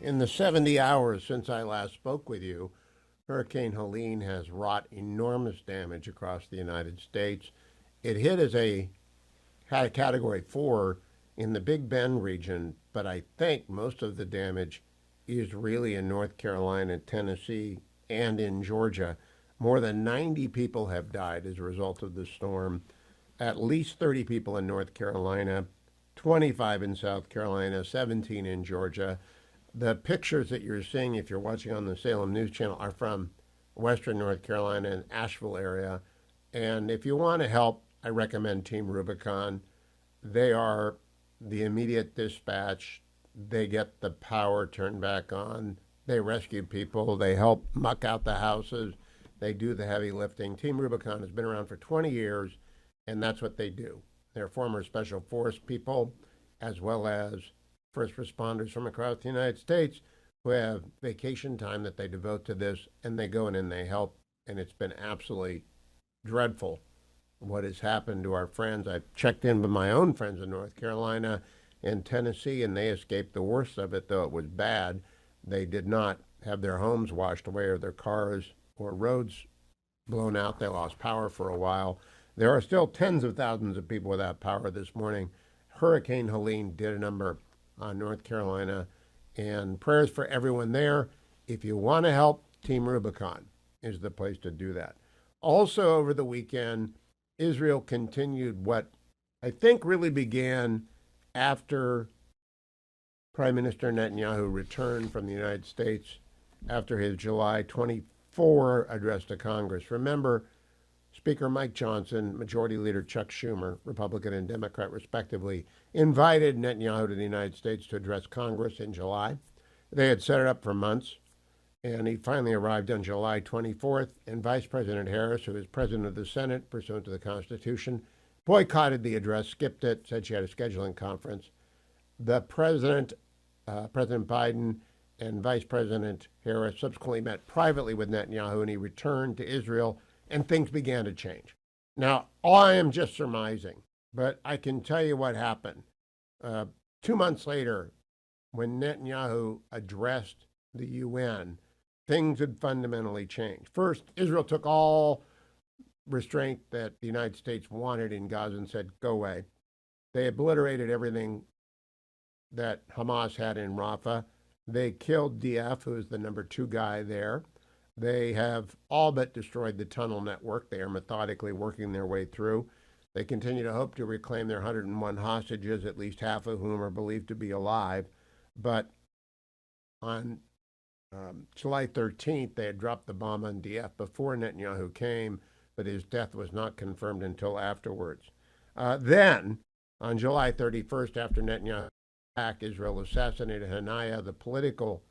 In the 70 hours since I last spoke with you, Hurricane Helene has wrought enormous damage across the United States. It hit as a Category 4 in the Big Bend region, but I think most of the damage is really in North Carolina, Tennessee, and in Georgia. More than 90 people have died as a result of the storm, at least 30 people in North Carolina, 25 in South Carolina, 17 in Georgia. The pictures that you're seeing, if you're watching on the Salem News Channel, are from Western North Carolina and Asheville area. And if you want to help, I recommend Team Rubicon. They are the immediate dispatch. They get the power turned back on. They rescue people. They help muck out the houses. They do the heavy lifting. Team Rubicon has been around for 20 years, and that's what they do. They're former Special Force people, as well as first responders from across the United States who have vacation time that they devote to this, and they go in and they help. And it's been absolutely dreadful what has happened to our friends. I've checked in with my own friends in North Carolina and Tennessee, and they escaped the worst of it, though it was bad. They did not have their homes washed away or their cars or roads blown out. They lost power for a while. There are still tens of thousands of people without power this morning. Hurricane Helene did a number on North Carolina, and prayers for everyone there. If you want to help, Team Rubicon is the place to do that. Also, over the weekend, Israel continued what I think really began after Prime Minister Netanyahu returned from the United States after his July 24 address to Congress. Remember, Speaker Mike Johnson, Majority Leader Chuck Schumer, Republican and Democrat respectively, invited Netanyahu to the United States to address Congress in July. They had set it up for months, and he finally arrived on July 24th, and Vice President Harris, who is President of the Senate pursuant to the Constitution, boycotted the address, skipped it, said she had a scheduling conference. The President Biden, and Vice President Harris subsequently met privately with Netanyahu, and he returned to Israel, and things began to change. Now, I am just surmising, but I can tell you what happened. 2 months later, when Netanyahu addressed the UN, things had fundamentally changed. First, Israel took all restraint that the United States wanted in Gaza and said, go away. They obliterated everything that Hamas had in Rafah. They killed DF, who is the number 2 guy there. They have all but destroyed the tunnel network. They are methodically working their way through. They continue to hope to reclaim their 101 hostages, at least half of whom are believed to be alive. But on July 13th, they had dropped the bomb on DF before Netanyahu came, but his death was not confirmed until afterwards. Then, on July 31st, after Netanyahu attacked, Israel assassinated Hanaya, the political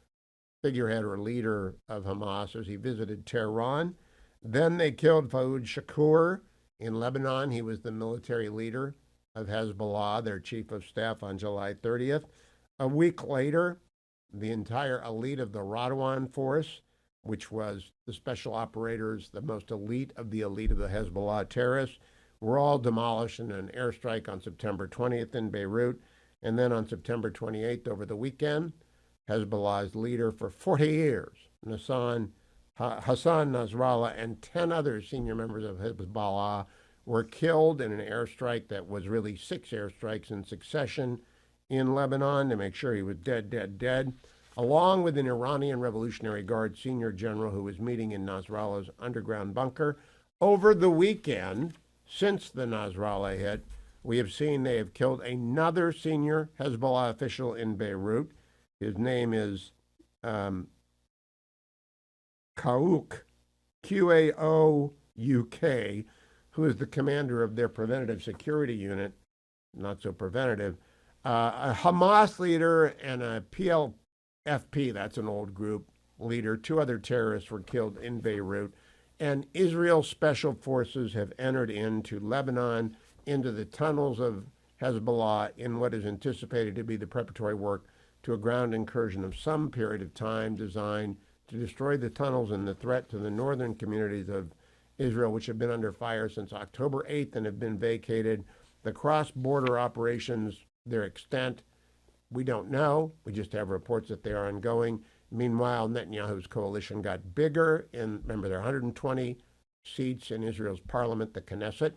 figurehead or leader of Hamas, as he visited Tehran. Then they killed Faoud Shakur in Lebanon. He was the military leader of Hezbollah, their chief of staff, on July 30th. A week later, the entire elite of the Radwan force, which was the special operators, the most elite of the Hezbollah terrorists, were all demolished in an airstrike on September 20th in Beirut. And then on September 28th, over the weekend, Hezbollah's leader for 40 years, Hassan Nasrallah, and 10 other senior members of Hezbollah were killed in an airstrike that was really 6 airstrikes in succession in Lebanon to make sure he was dead, along with an Iranian Revolutionary Guard senior general who was meeting in Nasrallah's underground bunker. Over the weekend, since the Nasrallah hit, we have seen they have killed another senior Hezbollah official in Beirut. His name is Qaouk, Qaouk, who is the commander of their preventative security unit, not so preventative. A Hamas leader and a PLFP, that's an old group leader, 2 other terrorists were killed in Beirut. And Israel's special forces have entered into Lebanon, into the tunnels of Hezbollah, in what is anticipated to be the preparatory work to a ground incursion of some period of time designed to destroy the tunnels and the threat to the northern communities of Israel, which have been under fire since October 8th and have been vacated. The cross-border operations, their extent, We don't know. We just have reports that they are ongoing. Meanwhile, Netanyahu's coalition got bigger. And remember, there are 120 seats in Israel's parliament, the Knesset.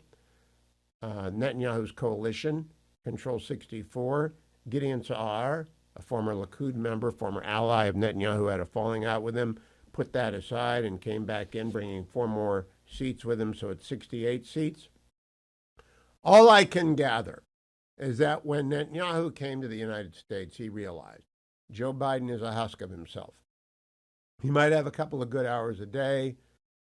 Netanyahu's coalition controls 64. Gideon Sa'ar, a former Likud member, former ally of Netanyahu, had a falling out with him, put that aside and came back in, bringing 4 more seats with him, so it's 68 seats. All I can gather is that when Netanyahu came to the United States, he realized Joe Biden is a husk of himself. He might have a couple of good hours a day.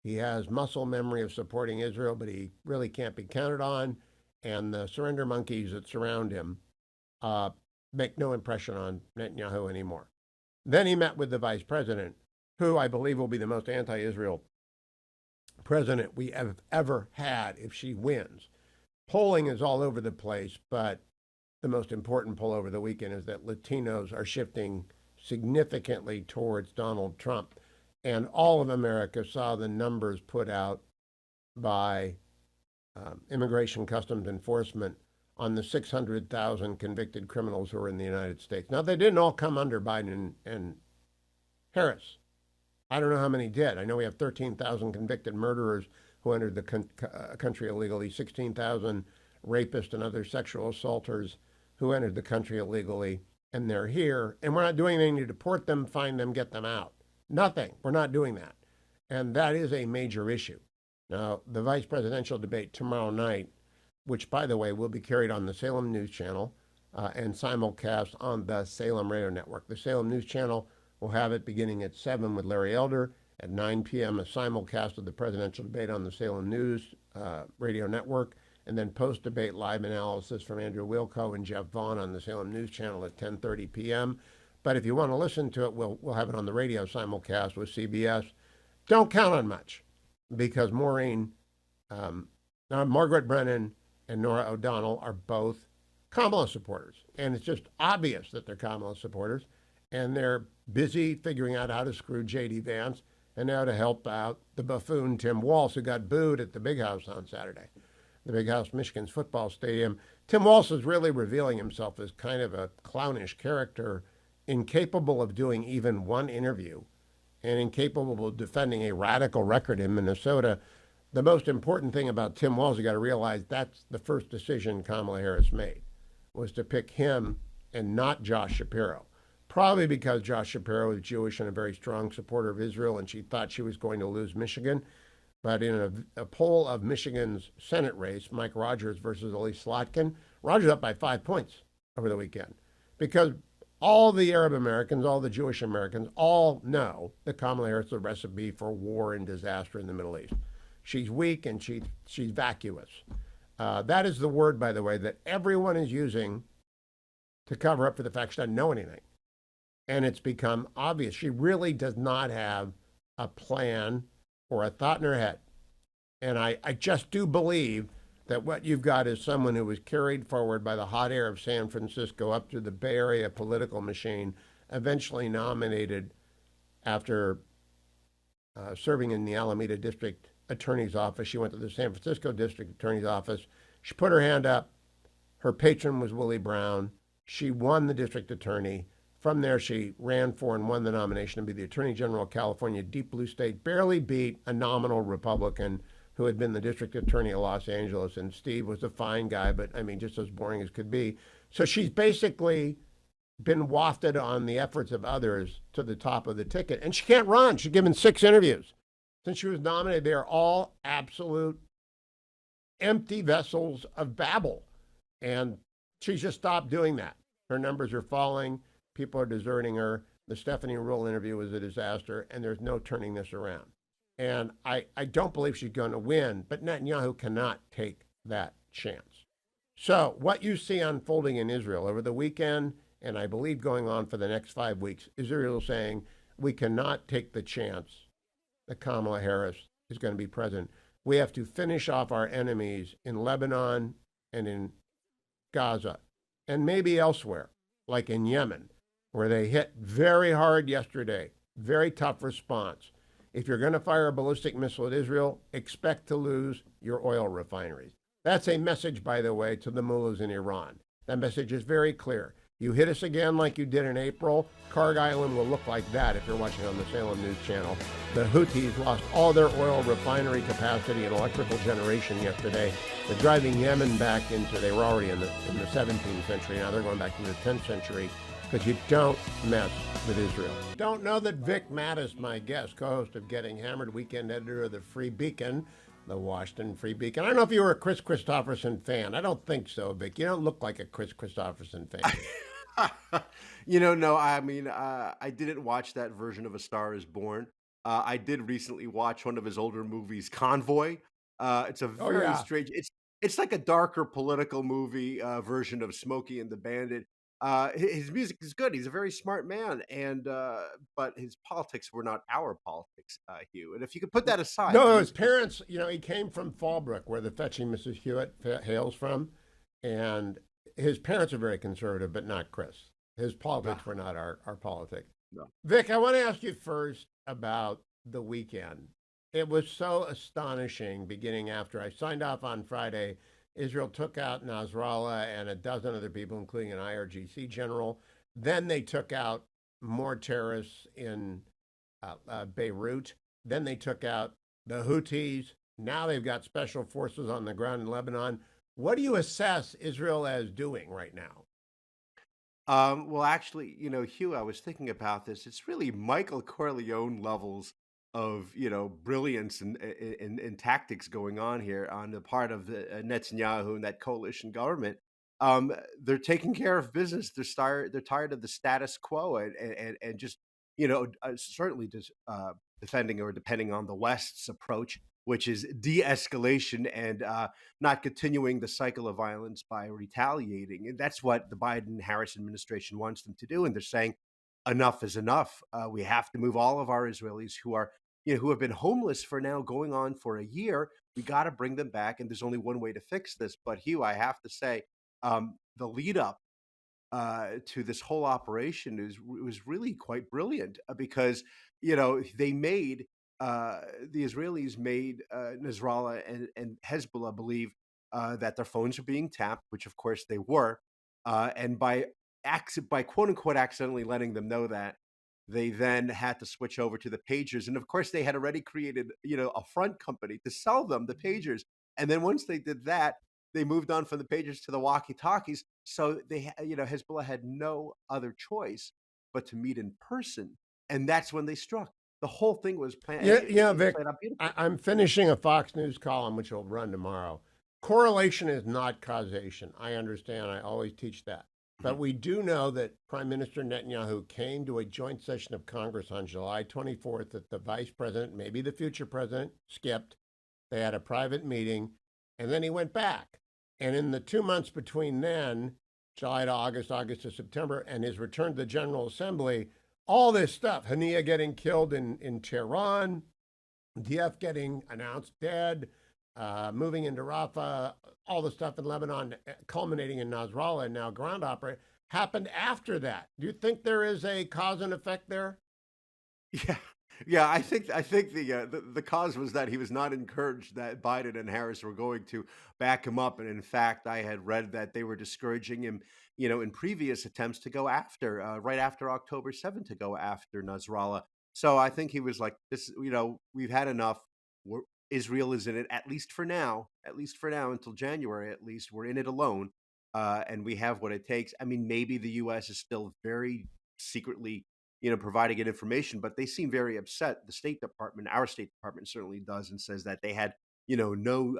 He has muscle memory of supporting Israel, but he really can't be counted on. And the surrender monkeys that surround him make no impression on Netanyahu anymore. Then he met with the vice president, who I believe will be the most anti-Israel president we have ever had if she wins. Polling is all over the place, but the most important poll over the weekend is that Latinos are shifting significantly towards Donald Trump. And all of America saw the numbers put out by Immigration Customs Enforcement on the 600,000 convicted criminals who are in the United States. Now, they didn't all come under Biden and Harris. I don't know how many did. I know we have 13,000 convicted murderers who entered the country illegally, 16,000 rapists and other sexual assaulters who entered the country illegally, and they're here. And we're not doing anything to deport them, find them, get them out. Nothing. We're not doing that. And that is a major issue. Now, the vice presidential debate tomorrow night, which, by the way, will be carried on the Salem News Channel and simulcast on the Salem Radio Network. The Salem News Channel will have it beginning at 7 with Larry Elder. At 9 p.m., a simulcast of the presidential debate on the Salem News Radio Network, and then post-debate live analysis from Andrew Wilco and Jeff Vaughn on the Salem News Channel at 10:30 p.m. But if you want to listen to it, we'll have it on the radio simulcast with CBS. Don't count on much, because Margaret Brennan and Nora O'Donnell are both Kamala supporters. And it's just obvious that they're Kamala supporters. And they're busy figuring out how to screw J.D. Vance and how to help out the buffoon Tim Walz, who got booed at the Big House on Saturday, the Big House, Michigan's football stadium. Tim Walz is really revealing himself as kind of a clownish character, incapable of doing even one interview and incapable of defending a radical record in Minnesota. The most important thing about Tim Walz, you got to realize that's the first decision Kamala Harris made, was to pick him and not Josh Shapiro. Probably because Josh Shapiro is Jewish and a very strong supporter of Israel, and she thought she was going to lose Michigan. But in a poll of Michigan's Senate race, Mike Rogers versus Elise Slotkin, Rogers up by 5 points over the weekend. Because all the Arab Americans, all the Jewish Americans, all know that Kamala Harris is a recipe for war and disaster in the Middle East. She's weak and she's vacuous. That is the word, by the way, that everyone is using to cover up for the fact she doesn't know anything. And it's become obvious. She really does not have a plan or a thought in her head. And I just do believe that what you've got is someone who was carried forward by the hot air of San Francisco up through the Bay Area political machine, eventually nominated after serving in the Alameda District Attorney's Office. She went to the San Francisco District Attorney's Office. She put her hand up. Her patron was Willie Brown. She won the district attorney. From there, she ran for and won the nomination to be the Attorney General of California, deep blue state, barely beat a nominal Republican who had been the district attorney of Los Angeles. And Steve was a fine guy, but I mean, just as boring as could be. So she's basically been wafted on the efforts of others to the top of the ticket. And she can't run. She's given 6 interviews. Since she was nominated, they are all absolute empty vessels of babble. And she's just stopped doing that. Her numbers are falling. People are deserting her. The Stephanie Ruhle interview was a disaster, and there's no turning this around. And I don't believe she's going to win, but Netanyahu cannot take that chance. So what you see unfolding in Israel over the weekend, and I believe going on for the next 5 weeks, Israel saying we cannot take the chance that Kamala Harris is going to be president. We have to finish off our enemies in Lebanon and in Gaza, and maybe elsewhere, like in Yemen, where they hit very hard yesterday. Very tough response. If you're going to fire a ballistic missile at Israel, expect to lose your oil refineries. That's a message, by the way, to the mullahs in Iran. That message is very clear. You hit us again like you did in April, Carg Island will look like that if you're watching on the Salem News Channel. The Houthis lost all their oil refinery capacity and electrical generation yesterday. They're driving Yemen back into, they were already in the 17th century, now they're going back to the 10th century, because you don't mess with Israel. Don't know that Vic Mattis, my guest, co-host of Getting Hammered, weekend editor of the Free Beacon, the Washington Free Beacon. I don't know if you were a Chris Christopherson fan. I don't think so, Vic. You don't look like a Chris Christopherson fan. No, I mean, I didn't watch that version of A Star Is Born. I did recently watch one of his older movies, Convoy. It's a Oh, very yeah. strange. It's like a darker political movie version of Smokey and the Bandit. His music is good. He's a very smart man, and but his politics were not our politics, Hugh. And if you could put that aside, the No, his music is parents, he came from Fallbrook, where the fetching Mrs. Hewitt hails from. And his parents are very conservative, but not Chris. His no, politics were not our politics. no. Vic, I want to ask you first about the weekend. It was so astonishing beginning after I signed off on Friday. Israel took out Nasrallah and a dozen other people, including an IRGC general. Then they took out more terrorists in Beirut. Then they took out the Houthis. Now they've got special forces on the ground in Lebanon. What do you assess Israel as doing right now? Well, actually, Hugh, I was thinking about this. It's really Michael Corleone levels of, brilliance and tactics going on here on the part of Netanyahu and that coalition government. They're taking care of business. They're tired of the status quo and just, certainly just defending or depending on the West's approach, which is de-escalation and not continuing the cycle of violence by retaliating. And that's what the Biden-Harris administration wants them to do. And they're saying enough is enough. We have to move all of our Israelis who have been homeless for now going on for a year. We got to bring them back. And there's only one way to fix this. But Hugh, I have to say, the lead up to this whole operation was really quite brilliant because they made the Israelis made Nasrallah and Hezbollah believe that their phones are being tapped, which of course they were, and by quote unquote accidentally letting them know that, they then had to switch over to the pagers, and of course they had already created a front company to sell them the pagers, and then once they did that, they moved on from the pagers to the walkie-talkies. So Hezbollah had no other choice but to meet in person, and that's when they struck. The whole thing was planned. Yeah, yeah, It Vic. played out beautifully. I'm finishing a Fox News column, which will run tomorrow. Correlation is not causation. I understand. I always teach that. But Mhm. we do know that Prime Minister Netanyahu came to a joint session of Congress on July 24th that the vice president, maybe the future president, skipped. They had a private meeting, and then he went back. And in the 2 months between then, July to August, August to September, and his return to the General Assembly, all this stuff, Hania getting killed in Tehran, Dief getting announced dead, moving into Rafah, all the stuff in Lebanon, culminating in Nasrallah and now ground operation, happened after that. Do you think there is a cause and effect there? Yeah, yeah. I think the cause was that he was not encouraged that Biden and Harris were going to back him up, and in fact, I had read that they were discouraging him, in previous attempts to go after right after October 7th to go after Nasrallah. So I think he was like, "This, we've had enough. We're, Israel is in it at least for now until January. At least we're in it alone, and we have what it takes." I mean, maybe the U.S. is still very secretly providing it information, but they seem very upset. The State Department, our State Department certainly does, and says that they had, no,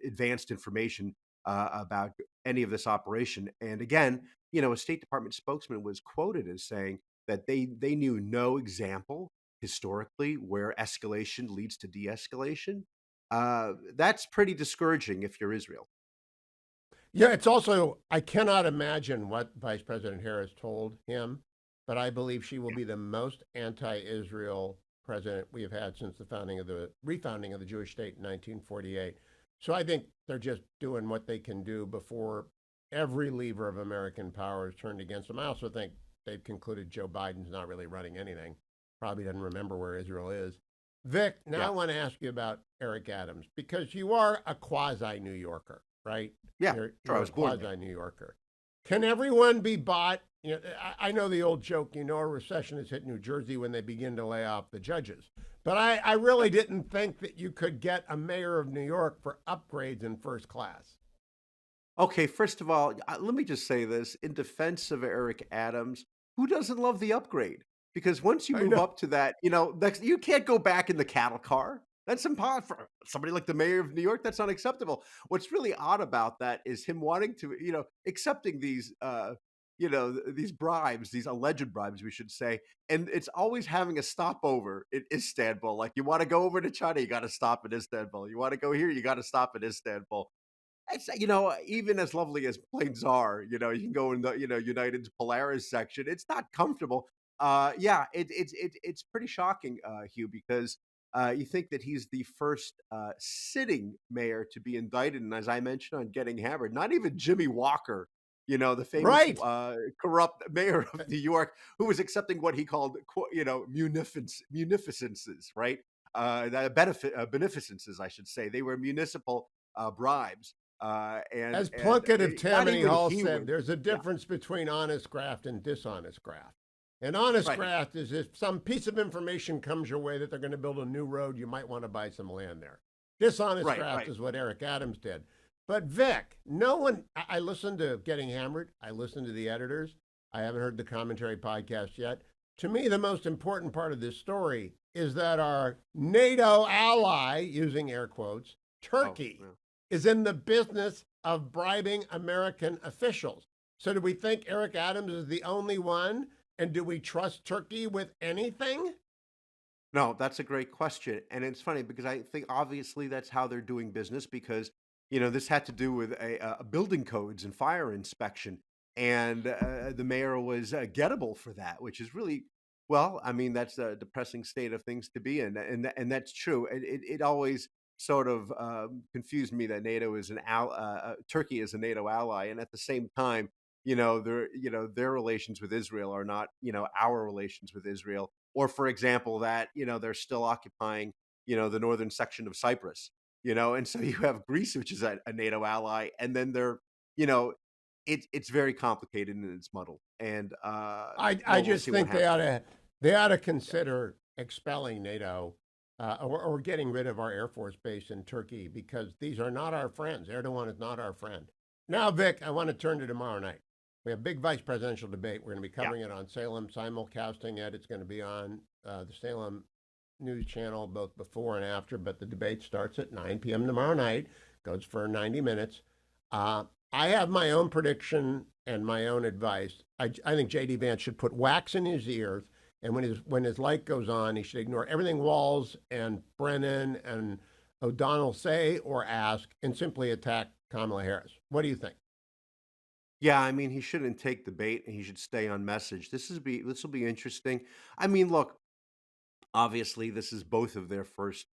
advanced information about any of this operation. And again, a State Department spokesman was quoted as saying that they knew no example historically where escalation leads to de-escalation. That's pretty discouraging if you're Israel. Yeah, it's also, I cannot imagine what Vice President Harris told him, but I believe she will be the most anti Israel president we have had since the refounding of the Jewish state in 1948. So I think they're just doing what they can do before every lever of American power is turned against them. I also think they've concluded Joe Biden's not really running anything, probably doesn't remember where Israel is. Vic, now I Yeah, want to ask you about Eric Adams because you are a quasi New Yorker, right? yeah, You're sure. I you're a was born there. quasi New Yorker. Can everyone be bought? I know the old joke, a recession has hit New Jersey when they begin to lay off the judges. But I really didn't think that you could get a mayor of New York for upgrades in first class. Okay, first of all, let me just say this in defense of Eric Adams, who doesn't love the upgrade? Because once you I move know. up to that, you can't go back in the cattle car. That's impossible for somebody like the mayor of New York. That's unacceptable. What's really odd about that is him wanting to, accepting these, these bribes, these alleged bribes, we should say, and it's always having a stopover in Istanbul. Like you want to go over to China, you got to stop in Istanbul. You want to go here, you got to stop in Istanbul. It's even as lovely as planes are, you can go in the, United's Polaris section. It's not comfortable. Yeah, it's pretty shocking, Hugh, because you think that he's the first sitting mayor to be indicted, and as I mentioned on Getting Hammered, not even Jimmy Walker, the famous Right. corrupt mayor of New York, who was accepting what he called, munificences, right? Beneficences, I should say. They were municipal bribes As and Plunkett of not Tammany even Hall he said, would. there's a Yeah, difference between honest graft and dishonest graft. And honest right, graft is if some piece of information comes your way that they're going to build a new road, you might want to buy some land there. Dishonest right, graft right. is what Eric Adams did. But Vic, no one, I listened to Getting Hammered. I listened to the editors. I haven't heard the commentary podcast yet. To me, the most important part of this story is that our NATO ally, using air quotes, Oh, Turkey, yeah. is in the business of bribing American officials. So do we think Eric Adams is the only one? And do we trust Turkey with anything? No, that's a great question, and it's funny because I think obviously that's how they're doing business because this had to do with a building codes and fire inspection, and the mayor was gettable for that, which is really well. I mean, that's a depressing state of things to be in, and that's true. It always sort of confused me that Turkey is a NATO ally, and at the same time, their relations with Israel are not our relations with Israel or for example that they're still occupying the northern section of Cyprus, and so you have Greece, which is a NATO ally, and then they're you know it's very complicated and it's muddled, and I well, we'll just see what think happens. they ought to Yeah, consider expelling NATO or getting rid of our Air Force base in Turkey because these are not our friends. Erdogan is not our friend. Now, Vic, I want to turn to tomorrow night. We have a big vice presidential debate. We're going to be yeah, covering it on Salem, simulcasting it. It's going to be on the Salem News Channel both before and after, but the debate starts at 9 p.m. tomorrow night, goes for 90 minutes. Uh, I have my own prediction and my own advice. I think J.D. Vance should put wax in his ears, and when his light goes on, he should ignore everything Walz and Brennan and O'Donnell say or ask, and simply attack Kamala Harris. What do you think? yeah. I mean, he shouldn't take the bait and he should stay on message. This will be interesting. I mean, look, obviously this is both of their first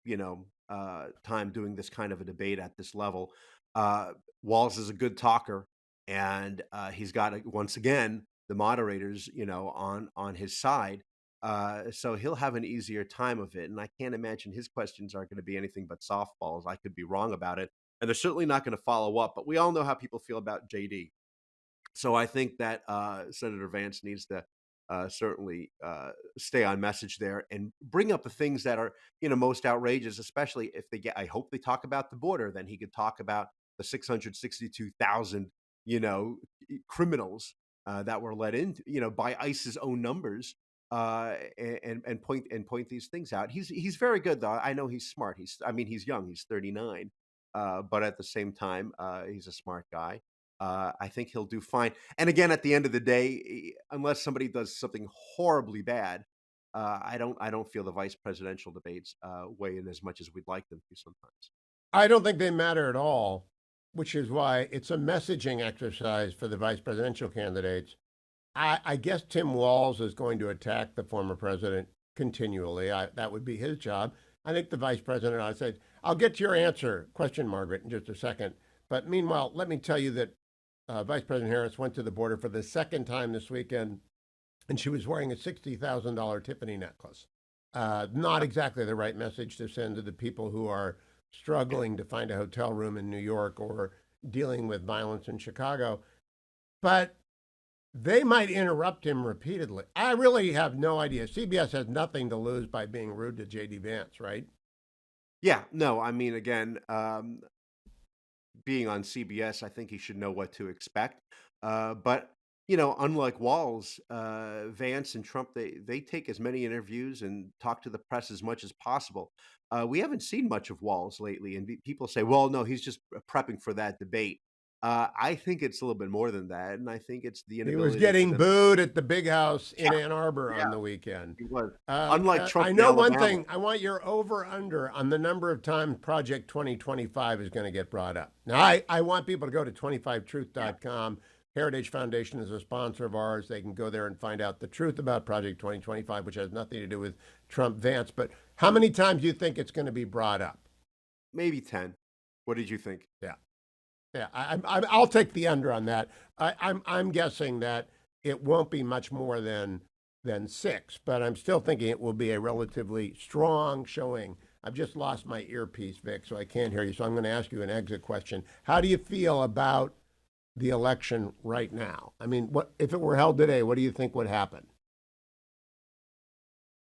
time doing this kind of a debate at this level. uh Walls is a good talker, and he's got once again the moderators on his side, so he'll have an easier time of it, and I can't imagine his questions are going to be anything but softballs. I could be wrong about it, and they're certainly not going to follow up, but we all know how people feel about JD. So I think that Senator Vance needs to certainly stay on message there and bring up the things that are most outrageous, especially if they get. I hope they talk about the border. Then he could talk about the 662,000 criminals that were let in by ICE's own numbers. And point these things out. He's very good though. I know he's smart. He's young. He's 39, but at the same time, he's a smart guy. I think he'll do fine. And again, at the end of the day, unless somebody does something horribly bad, I don't feel the vice presidential debates weigh in as much as we'd like them to sometimes. I don't think they matter at all, which is why it's a messaging exercise for the vice presidential candidates. I guess Tim Walz is going to attack the former president continually. That would be his job. I think the vice president ought to say, I'll get to your answer, question, Margaret, in just a second. But meanwhile, let me tell you that Vice President Harris went to the border for the second time this weekend, and she was wearing a $60,000 Tiffany necklace. Not exactly the right message to send to the people who are struggling to find a hotel room in New York or dealing with violence in Chicago. but they might interrupt him repeatedly. I really have no idea. CBS has nothing to lose by being rude to JD Vance, right? Yeah, no, I mean, again, being on CBS, I think he should know what to expect. But unlike Walls, Vance and Trump, they take as many interviews and talk to the press as much as possible. We haven't seen much of Walls lately, and people say, "Well, no, he's just prepping for that debate." I think it's a little bit more than that, and I think it's the He was inability for getting them. booed at the big house in Yeah, Ann Arbor yeah, on the weekend. he was. Unlike I Trump in know one Alabama. thing. I want your over under on the number of times Project 2025 is going to get brought up. Now, I want people to go to Yeah. 25truth.com. Heritage Foundation is a sponsor of ours. They can go there and find out the truth about Project 2025, which has nothing to do with Trump Vance. But how many times do you think it's going to be brought up? Maybe 10. What did you think? Yeah. Yeah, I'll take the under on that. I'm guessing that it won't be much more than six, but I'm still thinking it will be a relatively strong showing. I've just lost my earpiece, Vic, so I can't hear you. So I'm going to ask you an exit question. How do you feel about the election right now? I mean, what if it were held today? What do you think would happen?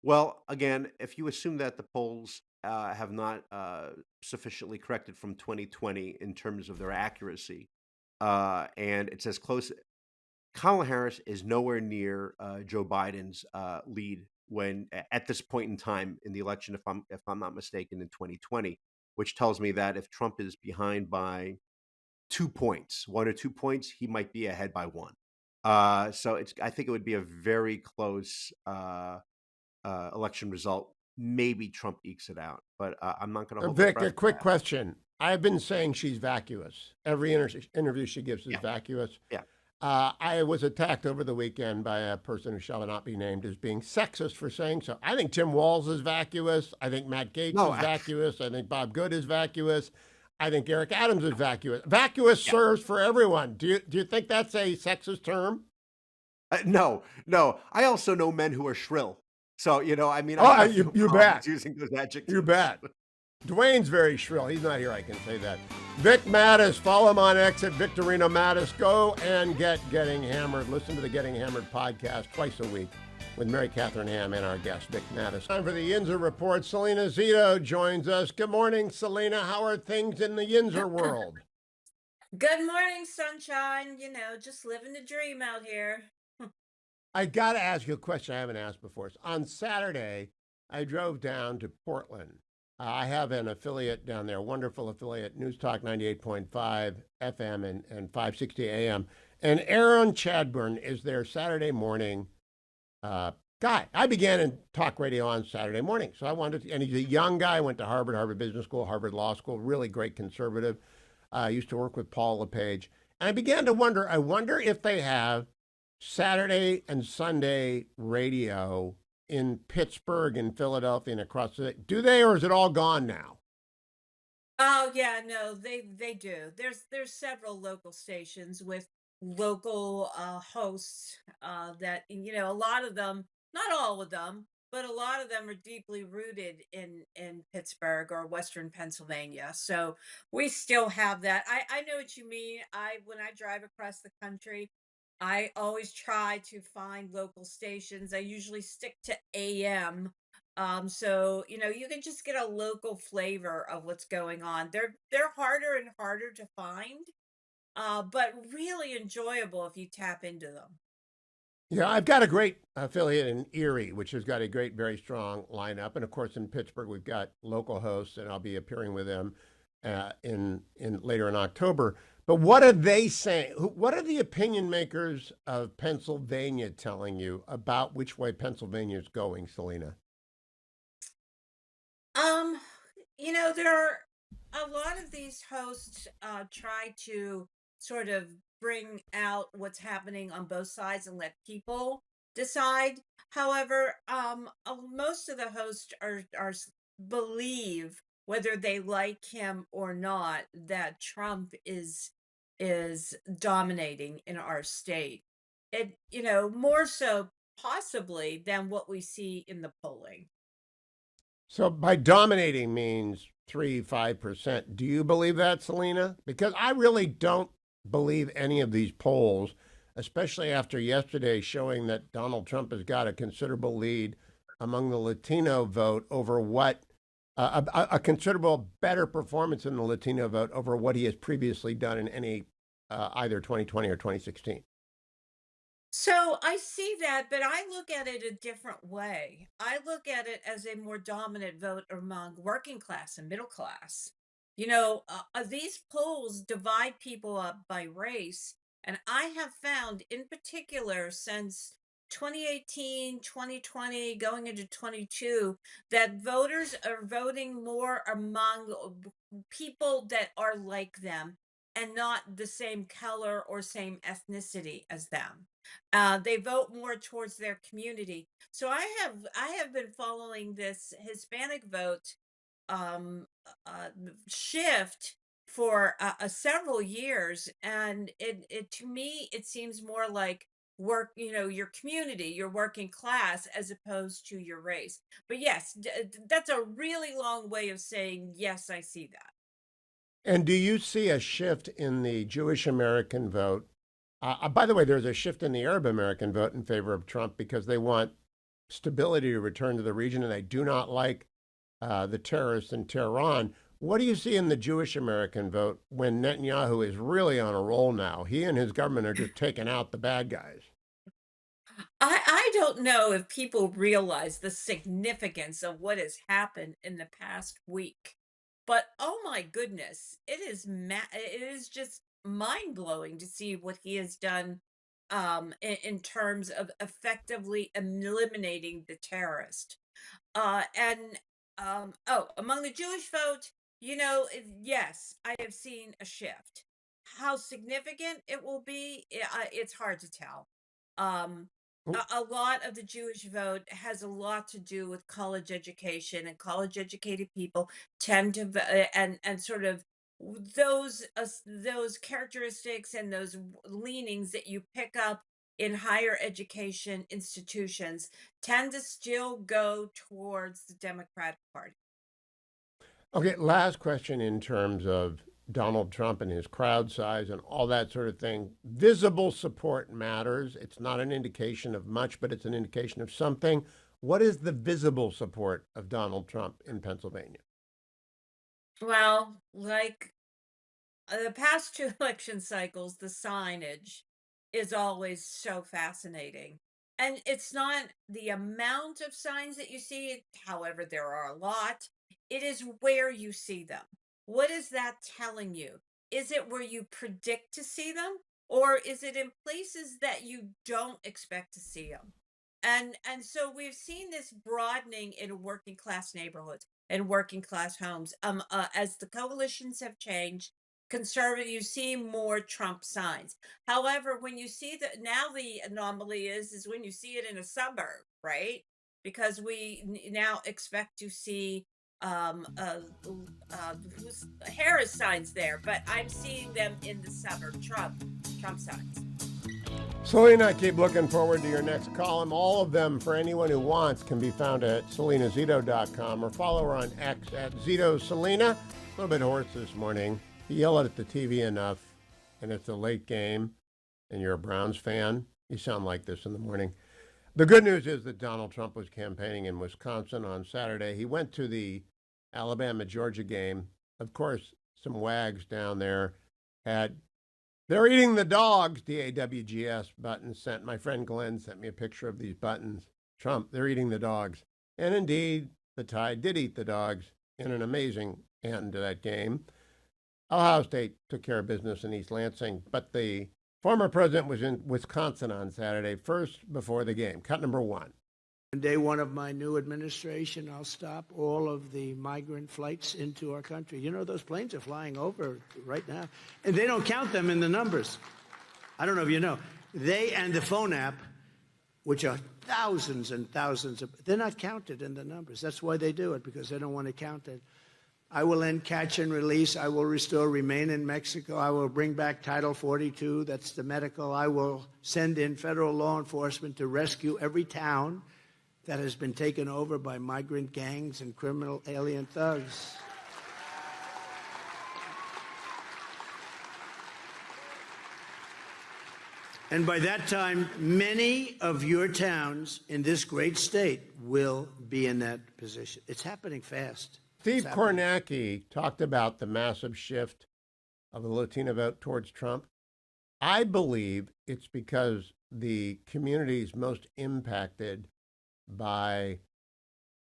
Well, again, if you assume that the polls have not sufficiently corrected from 2020 in terms of their accuracy, and it's as close, Kamala Harris is nowhere near Joe Biden's lead at this point in time in the election, if I'm not mistaken, in 2020, which tells me that if Trump is behind by 2 points, 1 or 2 points, he might be ahead by one. So I think it would be a very close election result. Maybe Trump ekes it out, but I'm not going to hold my Vic, a breath for quick that. question. I've been saying she's vacuous. Every interview she gives is Yeah, vacuous. yeah. I was attacked over the weekend by a person who shall not be named as being sexist for saying so. I think Tim Walz is vacuous. I think Matt Gates No, is vacuous. I think Bob Good is vacuous. I think Eric Adams is vacuous. Vacuous yeah. serves for everyone. Do you think that's a sexist term? No, no. I also know men who are shrill. So, I mean, I Oh, have you no you problems bet. using those You adjectives. bet. Dwayne's very shrill. He's not here. I can say that. Vic Mattis. Follow him on X at Victorino Mattis. Go and get Getting Hammered. Listen to the Getting Hammered podcast twice a week with Mary Catherine Ham and our guest, Vic Mattis. Time for the Yinzer Report. Selena Zito joins us. Good morning, Selena. How are things in the Yinzer world? Good morning, sunshine. Just living the dream out here. I got to ask you a question I haven't asked before. On Saturday, I drove down to Portland. I have an affiliate down there, wonderful affiliate, News Talk 98.5 FM and 560 AM. And Aaron Chadburn is there Saturday morning guy. I began in talk radio on Saturday morning. So I wanted to, and he's a young guy, went to Harvard Business School, Harvard Law School, really great conservative. Used to work with Paul LePage. And I began to wonder, I wonder if they have Saturday and Sunday radio in Pittsburgh and Philadelphia and across the, do they, or is it all gone now? Oh yeah, no, they do. There's several local stations with local hosts that a lot of them, not all of them, but a lot of them are deeply rooted in Pittsburgh or Western Pennsylvania. So we still have that. I know what you mean. I When I drive across the country, I always try to find local stations. I usually stick to AM, so you can just get a local flavor of what's going on. They're harder and harder to find, but really enjoyable if you tap into them. Yeah, I've got a great affiliate in Erie, which has got a great, very strong lineup, and of course in Pittsburgh we've got local hosts, and I'll be appearing with them in later in October. But what are they saying? What are the opinion makers of Pennsylvania telling you about which way Pennsylvania is going, Selena? Um, there are a lot of these hosts try to sort of bring out what's happening on both sides and let people decide. However, most of the hosts believe, whether they like him or not, that Trump is dominating in our state. More so possibly than what we see in the polling. So by dominating means 3, 5%. Do you believe that, Selena? Because I really don't believe any of these polls. especially after yesterday showing that Donald Trump has got a considerable lead among the Latino vote over what a considerable better performance in the Latino vote over what he has previously done in any either 2020 or 2016. So I see that, but I look at it a different way. I look at it as a more dominant vote among working class and middle class. These polls divide people up by race. And I have found, in particular, since 2018, 2020, going into 22, that voters are voting more among people that are like them and not the same color or same ethnicity as them. They vote more towards their community. So I have been following this Hispanic vote um, shift for several years, and it to me it seems more like your community, your working class, as opposed to your race. But yes, that's a really long way of saying yes. I see that. And do you see a shift in the Jewish American vote? By the way, there's a shift in the Arab American vote in favor of Trump because they want stability to return to the region and they do not like the terrorists in Tehran. What do you see in the Jewish American vote when Netanyahu is really on a roll now? He and his government are just taking out the bad guys. I don't know if people realize the significance of what has happened in the past week, but oh my goodness, it is just mind blowing to see what he has done in terms of effectively eliminating the terrorist. And Among the Jewish vote, yes, I have seen a shift. How significant it will be, it's hard to tell. Um, a lot of the Jewish vote has a lot to do with college education, and college educated people tend to and sort of those characteristics and those leanings that you pick up in higher education institutions tend to still go towards the Democratic Party. Okay, last question in terms of Donald Trump and his crowd size and all that sort of thing. Visible support matters. It's not an indication of much, but it's an indication of something. What is the visible support of Donald Trump in Pennsylvania? Well, like the past two election cycles, the signage is always so fascinating. And it's not the amount of signs that you see, however, there are a lot. It is where you see them. What is that telling you? Is it where you predict to see them? Or is it in places that you don't expect to see them? And so we've seen this broadening in working class neighborhoods and working class homes. As the coalitions have changed, conservative, you see more Trump signs. However, when you see that now, the anomaly is when you see it in a suburb, right? Because we now expect to see um uh, Harris signs there, but I'm seeing them in the suburb, Trump signs. Selena, keep looking forward to your next column. All of them, for anyone who wants, can be found at selenazito.com or follow her on X at Zito Selena. A little bit hoarse this morning. You yell at the TV enough, and it's a late game, and you're a Browns fan, you sound like this in the morning. The good news is that Donald Trump was campaigning in Wisconsin on Saturday. He went to the Alabama-Georgia game. Of course, some wags down there had "They're eating the dogs," DAWGS buttons sent. My friend Glenn sent me a picture of these buttons. Trump, they're eating the dogs. And indeed, the Tide did eat the dogs in an amazing end to that game. Ohio State took care of business in East Lansing, but the former president was in Wisconsin on Saturday, first before the game. Cut number one. On day one of my new administration, I'll stop all of the migrant flights into our country. You know, those planes are flying over right now, and they don't count them in the numbers. I don't know if you know. They and the phone app, which are thousands and thousands of, they're not counted in the numbers. That's why they do it, because they don't want to count it. I will end catch and release. I will restore remain in Mexico. I will bring back Title 42, that's the medical. I will send in federal law enforcement to rescue every town that has been taken over by migrant gangs and criminal alien thugs. And by that time, many of your towns in this great state will be in that position. It's happening fast. Steve Kornacki talked about the massive shift of the Latino vote towards Trump. I believe it's because the communities most impacted by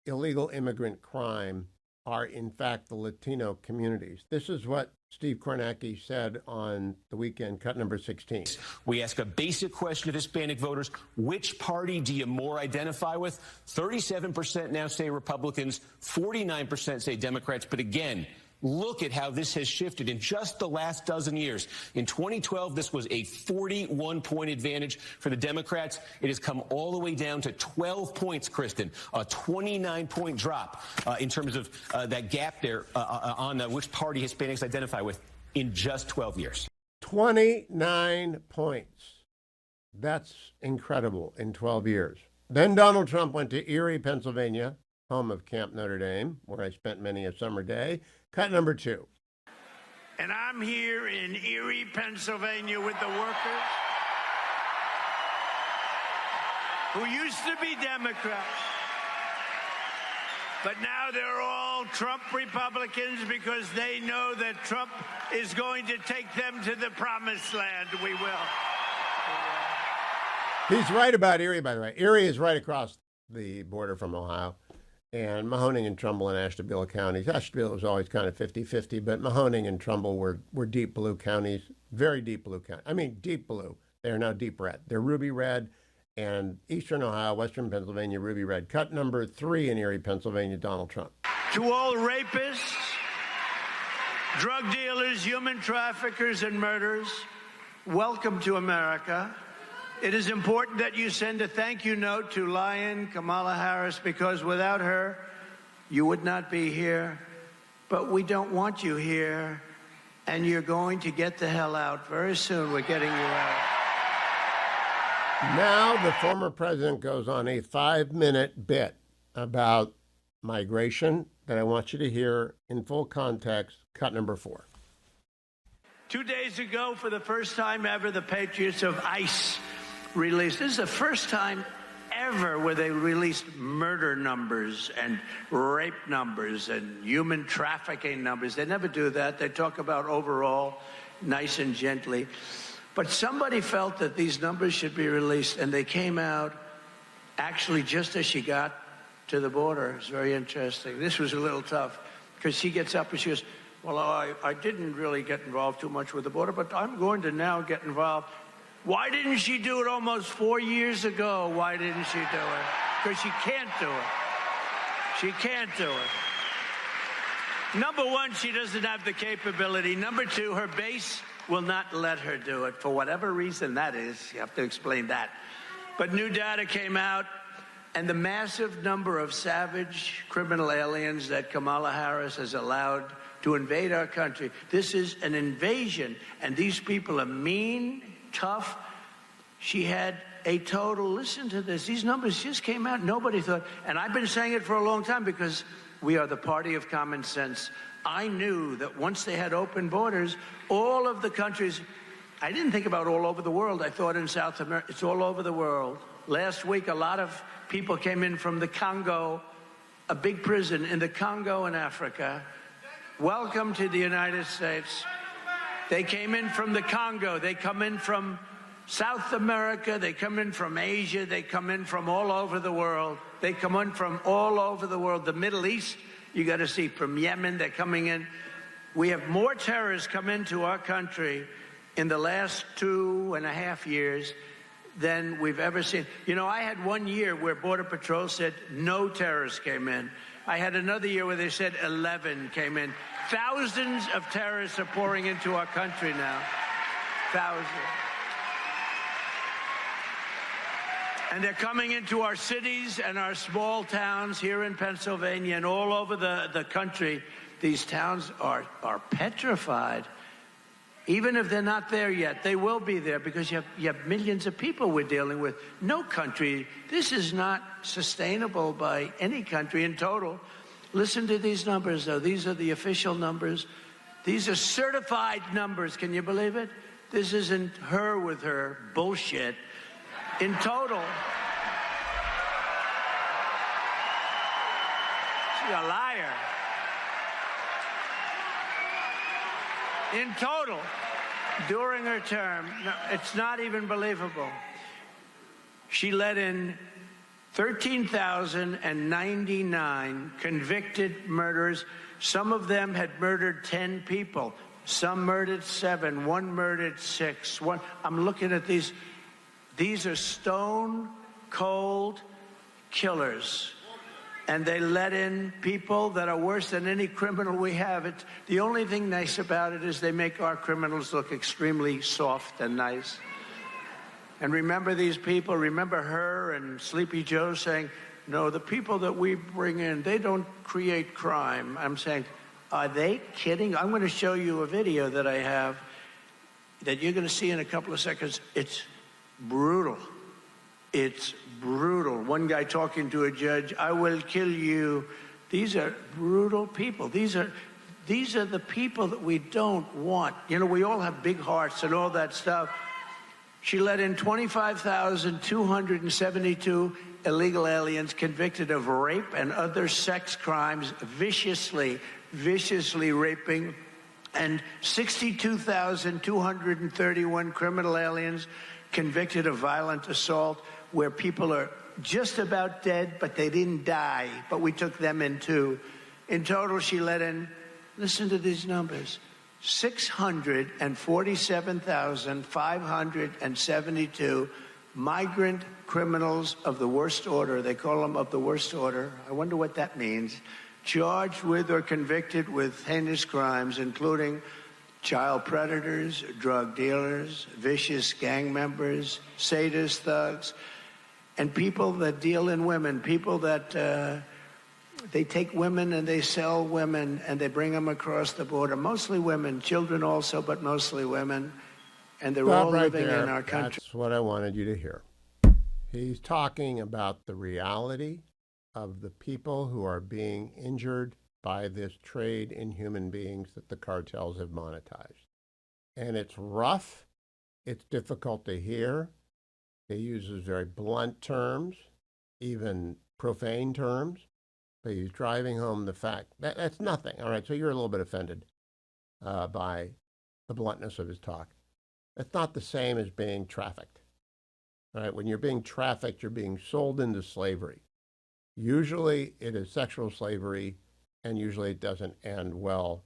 illegal immigrant crime are, in fact, the Latino communities. This is what Steve Kornacki said on the weekend, cut number 16. We ask a basic question of Hispanic voters. Which party do you more identify with? 37% now say Republicans, 49% say Democrats. But again, look at how this has shifted in just the last dozen years. In 2012, this was a 41-point advantage for the Democrats. It has come all the way down to 12 points, Kristen, a 29-point drop in terms of that gap there on which party Hispanics identify with in just 12 years. 29 points. That's incredible in 12 years. Then Donald Trump went to Erie, Pennsylvania, home of Camp Notre Dame, where I spent many a summer day. Cut number 2. And I'm here in Erie, Pennsylvania with the workers who used to be Democrats, but now they're all Trump Republicans because they know that Trump is going to take them to the promised land. We will. He's right about Erie, by the way. Erie is right across the border from Ohio. And Mahoning and Trumbull and Ashtabula counties. Ashtabula was always kind of 50-50, but Mahoning and Trumbull were deep blue counties, very deep blue counties. I mean, deep blue. They are now deep red. They're ruby red, and eastern Ohio, western Pennsylvania, ruby red. Cut number 3 in Erie, Pennsylvania, Donald Trump. To all rapists, drug dealers, human traffickers, and murderers, welcome to America. It is important that you send a thank you note to Lion Kamala Harris, because without her, you would not be here. But we don't want you here, and you're going to get the hell out very soon. We're getting you out. Now the former president goes on a 5-minute bit about migration that I want you to hear in full context. Cut number 4. 2 days ago, for the first time ever, the patriots of ICE released. This is the first time ever where they released murder numbers and rape numbers and human trafficking numbers. They never do that. They talk about overall, nice and gently. But somebody felt that these numbers should be released, and they came out actually just as she got to the border. It's very interesting. This was a little tough because she gets up and she goes, well, I didn't really get involved too much with the border, but I'm going to now get involved. Why didn't she do it almost 4 years ago? Why didn't she do it? Because she can't do it. She can't do it. Number one, she doesn't have the capability. Number two, her base will not let her do it. For whatever reason that is, you have to explain that. But new data came out, and the massive number of savage criminal aliens that Kamala Harris has allowed to invade our country. This is an invasion, and these people are mean, tough. She had a total, listen to this, these numbers just came out, nobody thought, and I've been saying it for a long time because we are the party of common sense. I knew that once they had open borders, all of the countries, I didn't think about all over the world, I thought in South America, it's all over the world. Last week, a lot of people came in from the Congo, a big prison in the Congo in Africa. Welcome to the United States. They came in from the Congo. They come in from South America. They come in from Asia. They come in from all over the world. They come in from all over the world. The Middle East, you got to see, from Yemen, they're coming in. We have more terrorists come into our country in the last 2.5 years than we've ever seen. You know, I had 1 year where Border Patrol said no terrorists came in. I had another year where they said 11 came in. Thousands of terrorists are pouring into our country now. Thousands. And they're coming into our cities and our small towns here in Pennsylvania and all over the country. These towns are petrified. Even if they're not there yet, they will be there because you have millions of people we're dealing with. No country, this is not sustainable by any country in total. Listen to these numbers, though. These are the official numbers. These are certified numbers. Can you believe it? This isn't her with her bullshit. In total, she's a liar. In total, during her term, no, it's not even believable, she let in 13,099 convicted murderers. Some of them had murdered 10 people. Some murdered 7. One murdered 6. I'm looking at these. These are stone cold killers. And they let in people that are worse than any criminal we have. The only thing nice about it is they make our criminals look extremely soft and nice. And remember these people, remember her and Sleepy Joe saying, no, the people that we bring in, they don't create crime. I'm saying, are they kidding? I'm going to show you a video that I have that you're going to see in a couple of seconds. It's brutal. It's brutal. One guy talking to a judge, I will kill you. These are brutal people. These are the people that we don't want. You know, we all have big hearts and all that stuff. She let in 25,272 illegal aliens convicted of rape and other sex crimes, viciously raping, and 62,231 criminal aliens convicted of violent assault, where people are just about dead, but they didn't die, but we took them in too. In total, she let in, listen to these numbers, 647,572 migrant criminals of the worst order. They call them of the worst order. I wonder what that means. Charged with or convicted with heinous crimes, including child predators, drug dealers, vicious gang members, sadist thugs, and people that deal in women, people that they take women and they sell women and they bring them across the border. Mostly women, children also, but mostly women. And they're all right living there. in our country. That's what I wanted you to hear. He's talking about the reality of the people who are being injured by this trade in human beings that the cartels have monetized. And it's rough. It's difficult to hear. He uses very blunt terms, even profane terms. But he's driving home the fact that that's nothing. All right, so you're a little bit offended by the bluntness of his talk. That's not the same as being trafficked. All right, when you're being trafficked, you're being sold into slavery. Usually it is sexual slavery, and usually it doesn't end well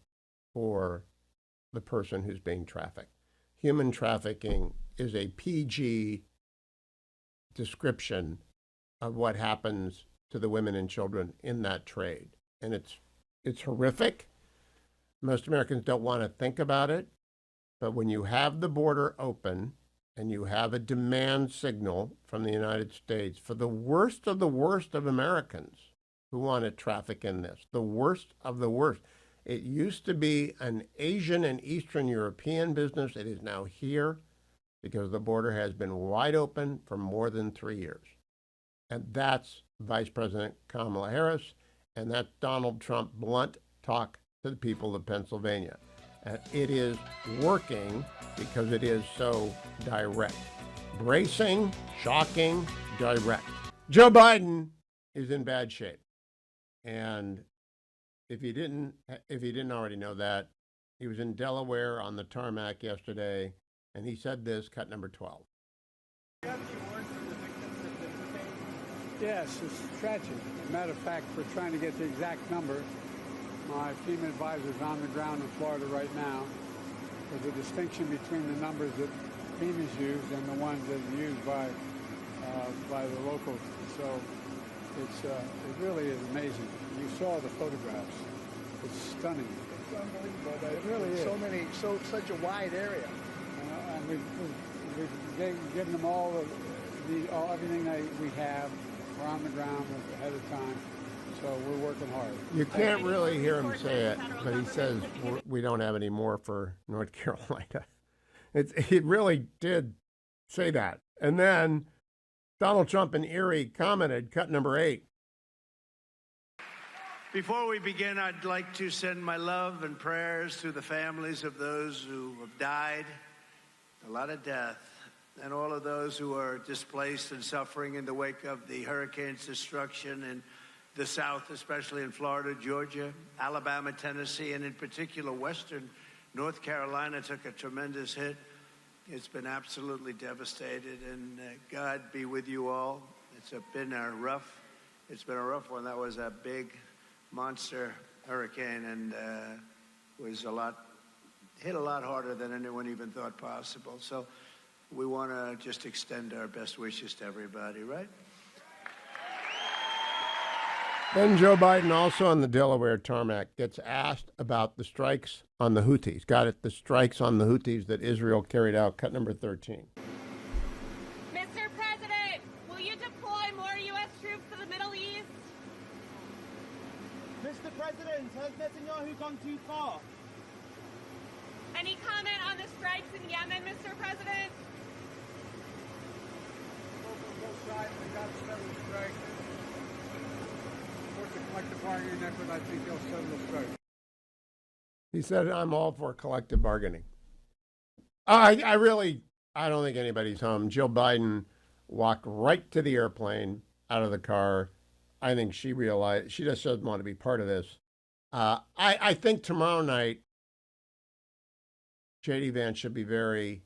for the person who's being trafficked. Human trafficking is a PG description of what happens to the women and children in that trade. And it's horrific. Most Americans don't want to think about it. But when you have the border open and you have a demand signal from the United States for the worst of Americans who want to traffic in this, the worst of the worst. It used to be an Asian and Eastern European business. It is now here because the border has been wide open for more than 3 years. And that's Vice President Kamala Harris, and that's Donald Trump blunt talk to the people of Pennsylvania. And it is working because it is so direct. Bracing, shocking, direct. Joe Biden is in bad shape. And if you didn't already know that, he was in Delaware on the tarmac yesterday, and he said this, cut number 12. Yes, it's tragic. As a matter of fact, we're trying to get the exact number. My FEMA advisor is on the ground in Florida right now. There's a distinction between the numbers that FEMA's used and the ones that are used by the locals. So it really is amazing. You saw the photographs. It's stunning. It's unbelievable. It really is. Such a wide area. And we've given them all everything that we have. We're on the ground ahead of time. So we're working hard. You can't really hear him say it, but he says we don't have any more for North Carolina. He really did say that. And then Donald Trump in Erie commented, cut number 8. Before we begin, I'd like to send my love and prayers to the families of those who have died, a lot of death, and all of those who are displaced and suffering in the wake of the hurricane's destruction in the South, especially in Florida, Georgia, Alabama, Tennessee, and in particular Western North Carolina took a tremendous hit. It's been absolutely devastated, and God be with you all. It's been a rough one. That was a big monster hurricane, and hit a lot harder than anyone even thought possible. So we want to just extend our best wishes to everybody, right? Then Joe Biden, also on the Delaware tarmac, gets asked about the strikes on the Houthis. Got it, the strikes on the Houthis that Israel carried out, cut number 13. Mr. President, will you deploy more U.S. troops to the Middle East? Mr. President, has Netanyahu gone too far? Any comment on the strikes in Yemen, Mr. President? Both sides have got several strikes. Support the collective bargaining effort. I think they'll settle the strike. He said, I'm all for collective bargaining. I don't think anybody's home. Jill Biden walked right to the airplane, out of the car. I think she realized she just doesn't want to be part of this. I think tomorrow night, J.D. Vance should be very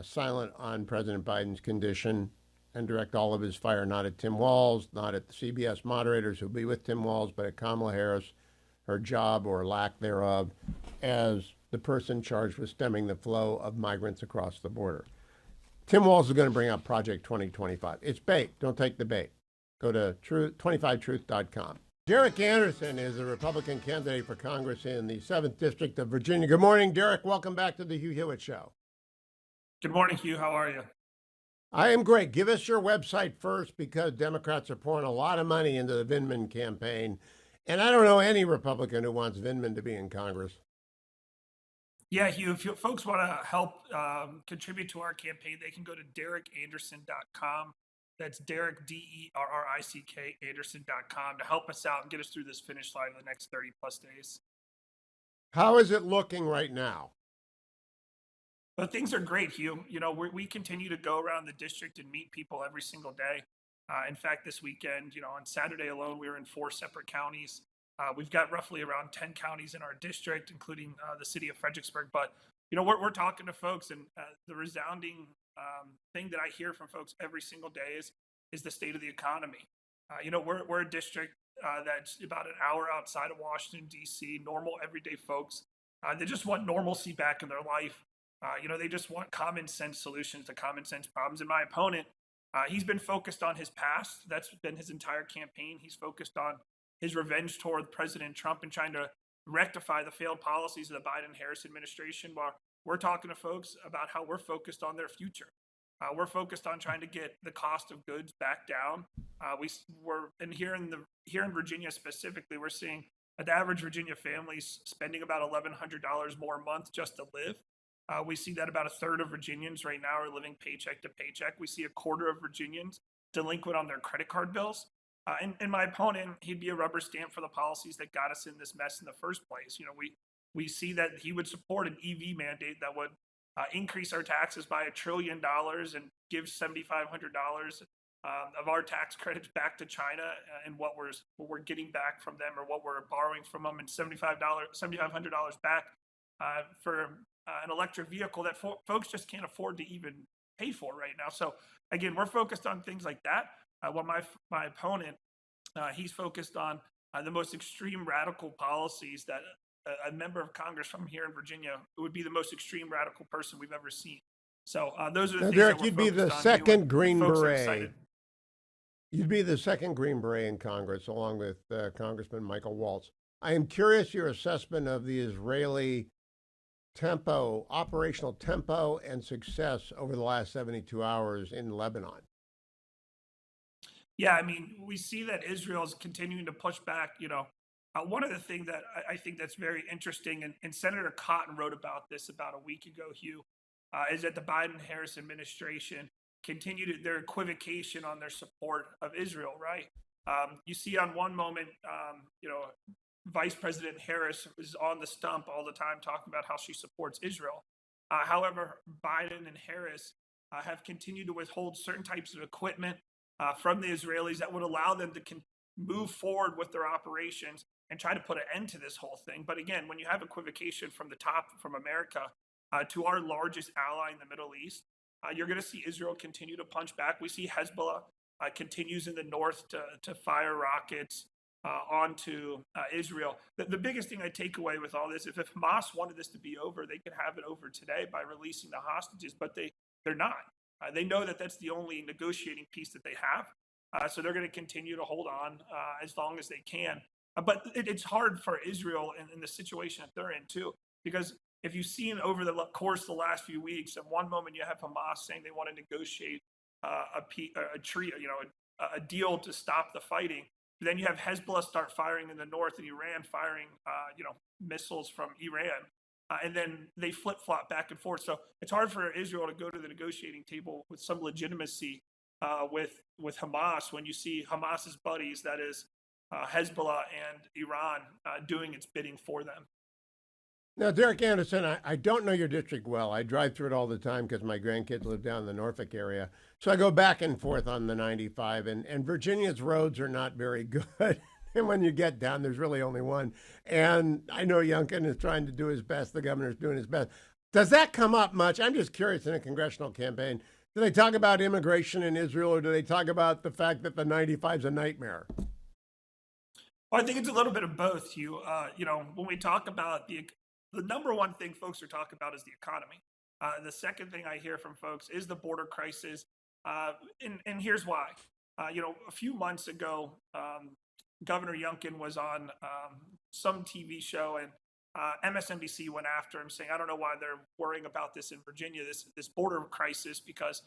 silent on President Biden's condition and direct all of his fire not at Tim Walz, not at the CBS moderators who'll be with Tim Walz, but at Kamala Harris, her job or lack thereof, as the person charged with stemming the flow of migrants across the border. Tim Walz is going to bring up Project 2025. It's bait. Don't take the bait. Go to 25truth.com. Derek Anderson is a Republican candidate for Congress in the 7th District of Virginia. Good morning, Derek. Welcome back to the Hugh Hewitt Show. Good morning, Hugh. How are you? I am great. Give us your website first, because Democrats are pouring a lot of money into the Vindman campaign. And I don't know any Republican who wants Vindman to be in Congress. Yeah, Hugh, if folks want to help contribute to our campaign, they can go to DerekAnderson.com. That's Derek, DERRICK, Anderson.com to help us out and get us through this finish line in the next 30 plus days. How is it looking right now? But things are great, Hugh. You know, we continue to go around the district and meet people every single day. In fact, this weekend, on Saturday alone, we were in 4 separate counties. We've got roughly around 10 counties in our district, including the city of Fredericksburg. But, we're talking to folks, and the resounding thing that I hear from folks every single day is the state of the economy. We're a district that's about an hour outside of Washington, D.C., normal, everyday folks. They just want normalcy back in their life. They just want common sense solutions to common sense problems. And my opponent, he's been focused on his past. That's been his entire campaign. He's focused on his revenge toward President Trump and trying to rectify the failed policies of the Biden-Harris administration, while we're talking to folks about how we're focused on their future. We're focused on trying to get the cost of goods back down. Here in Virginia specifically, we're seeing the average Virginia family's spending about $1,100 more a month just to live. We see that about a third of Virginians right now are living paycheck to paycheck. We see a quarter of Virginians delinquent on their credit card bills. And my opponent, he'd be a rubber stamp for the policies that got us in this mess in the first place. We see that he would support an EV mandate that would increase our taxes by $1 trillion and give $7,500 of our tax credits back to China, and what we're getting back from them, or what we're borrowing from them, and $7,500 back for an electric vehicle that folks just can't afford to even pay for right now. So again, we're focused on things like that. While my opponent, he's focused on the most extreme radical policies that a member of Congress from here in Virginia would be the most extreme radical person we've ever seen. So those are the things Derek, that we're you'd be the focused on second Green folks are Beret. excited. You'd be the second Green Beret in Congress, along with Congressman Michael Waltz. I am curious your assessment of the Israeli operational tempo and success over the last 72 hours in Lebanon. Yeah, I mean, we see that Israel is continuing to push back. One of the things that I think that's very interesting, and Senator Cotton wrote about this about a week ago, Hugh, is that the Biden-Harris administration continued their equivocation on their support of Israel, right? You see on one moment, Vice President Harris is on the stump all the time talking about how she supports Israel. However, Biden and Harris have continued to withhold certain types of equipment from the Israelis that would allow them to move forward with their operations and try to put an end to this whole thing. But again, when you have equivocation from the top, from America to our largest ally in the Middle East, you're going to see Israel continue to punch back. We see Hezbollah continues in the north to fire rockets onto Israel. The biggest thing I take away with all this, if Hamas wanted this to be over, they could have it over today by releasing the hostages, but they're not. They know that that's the only negotiating piece that they have. So they're going to continue to hold on as long as they can. But it's hard for Israel in the situation that they're in too, because if you've seen over the course of the last few weeks, at one moment you have Hamas saying they want to negotiate a deal to stop the fighting. Then you have Hezbollah start firing in the north, and Iran firing, missiles from Iran, and then they flip flop back and forth. So it's hard for Israel to go to the negotiating table with some legitimacy with Hamas when you see Hamas's buddies, that is Hezbollah and Iran, doing its bidding for them. Now, Derek Anderson, I don't know your district well. I drive through it all the time because my grandkids live down in the Norfolk area. So I go back and forth on the 95, and Virginia's roads are not very good. And when you get down, there's really only one. And I know Youngkin is trying to do his best. The governor's doing his best. Does that come up much? I'm just curious in a congressional campaign. Do they talk about immigration in Israel, or do they talk about the fact that the 95 is a nightmare? Well, I think it's a little bit of both, Hugh. When we talk about the number one thing folks are talking about is the economy. The second thing I hear from folks is the border crisis. And here's why. A few months ago, Governor Youngkin was on some TV show, and MSNBC went after him saying, I don't know why they're worrying about this in Virginia, this border crisis, because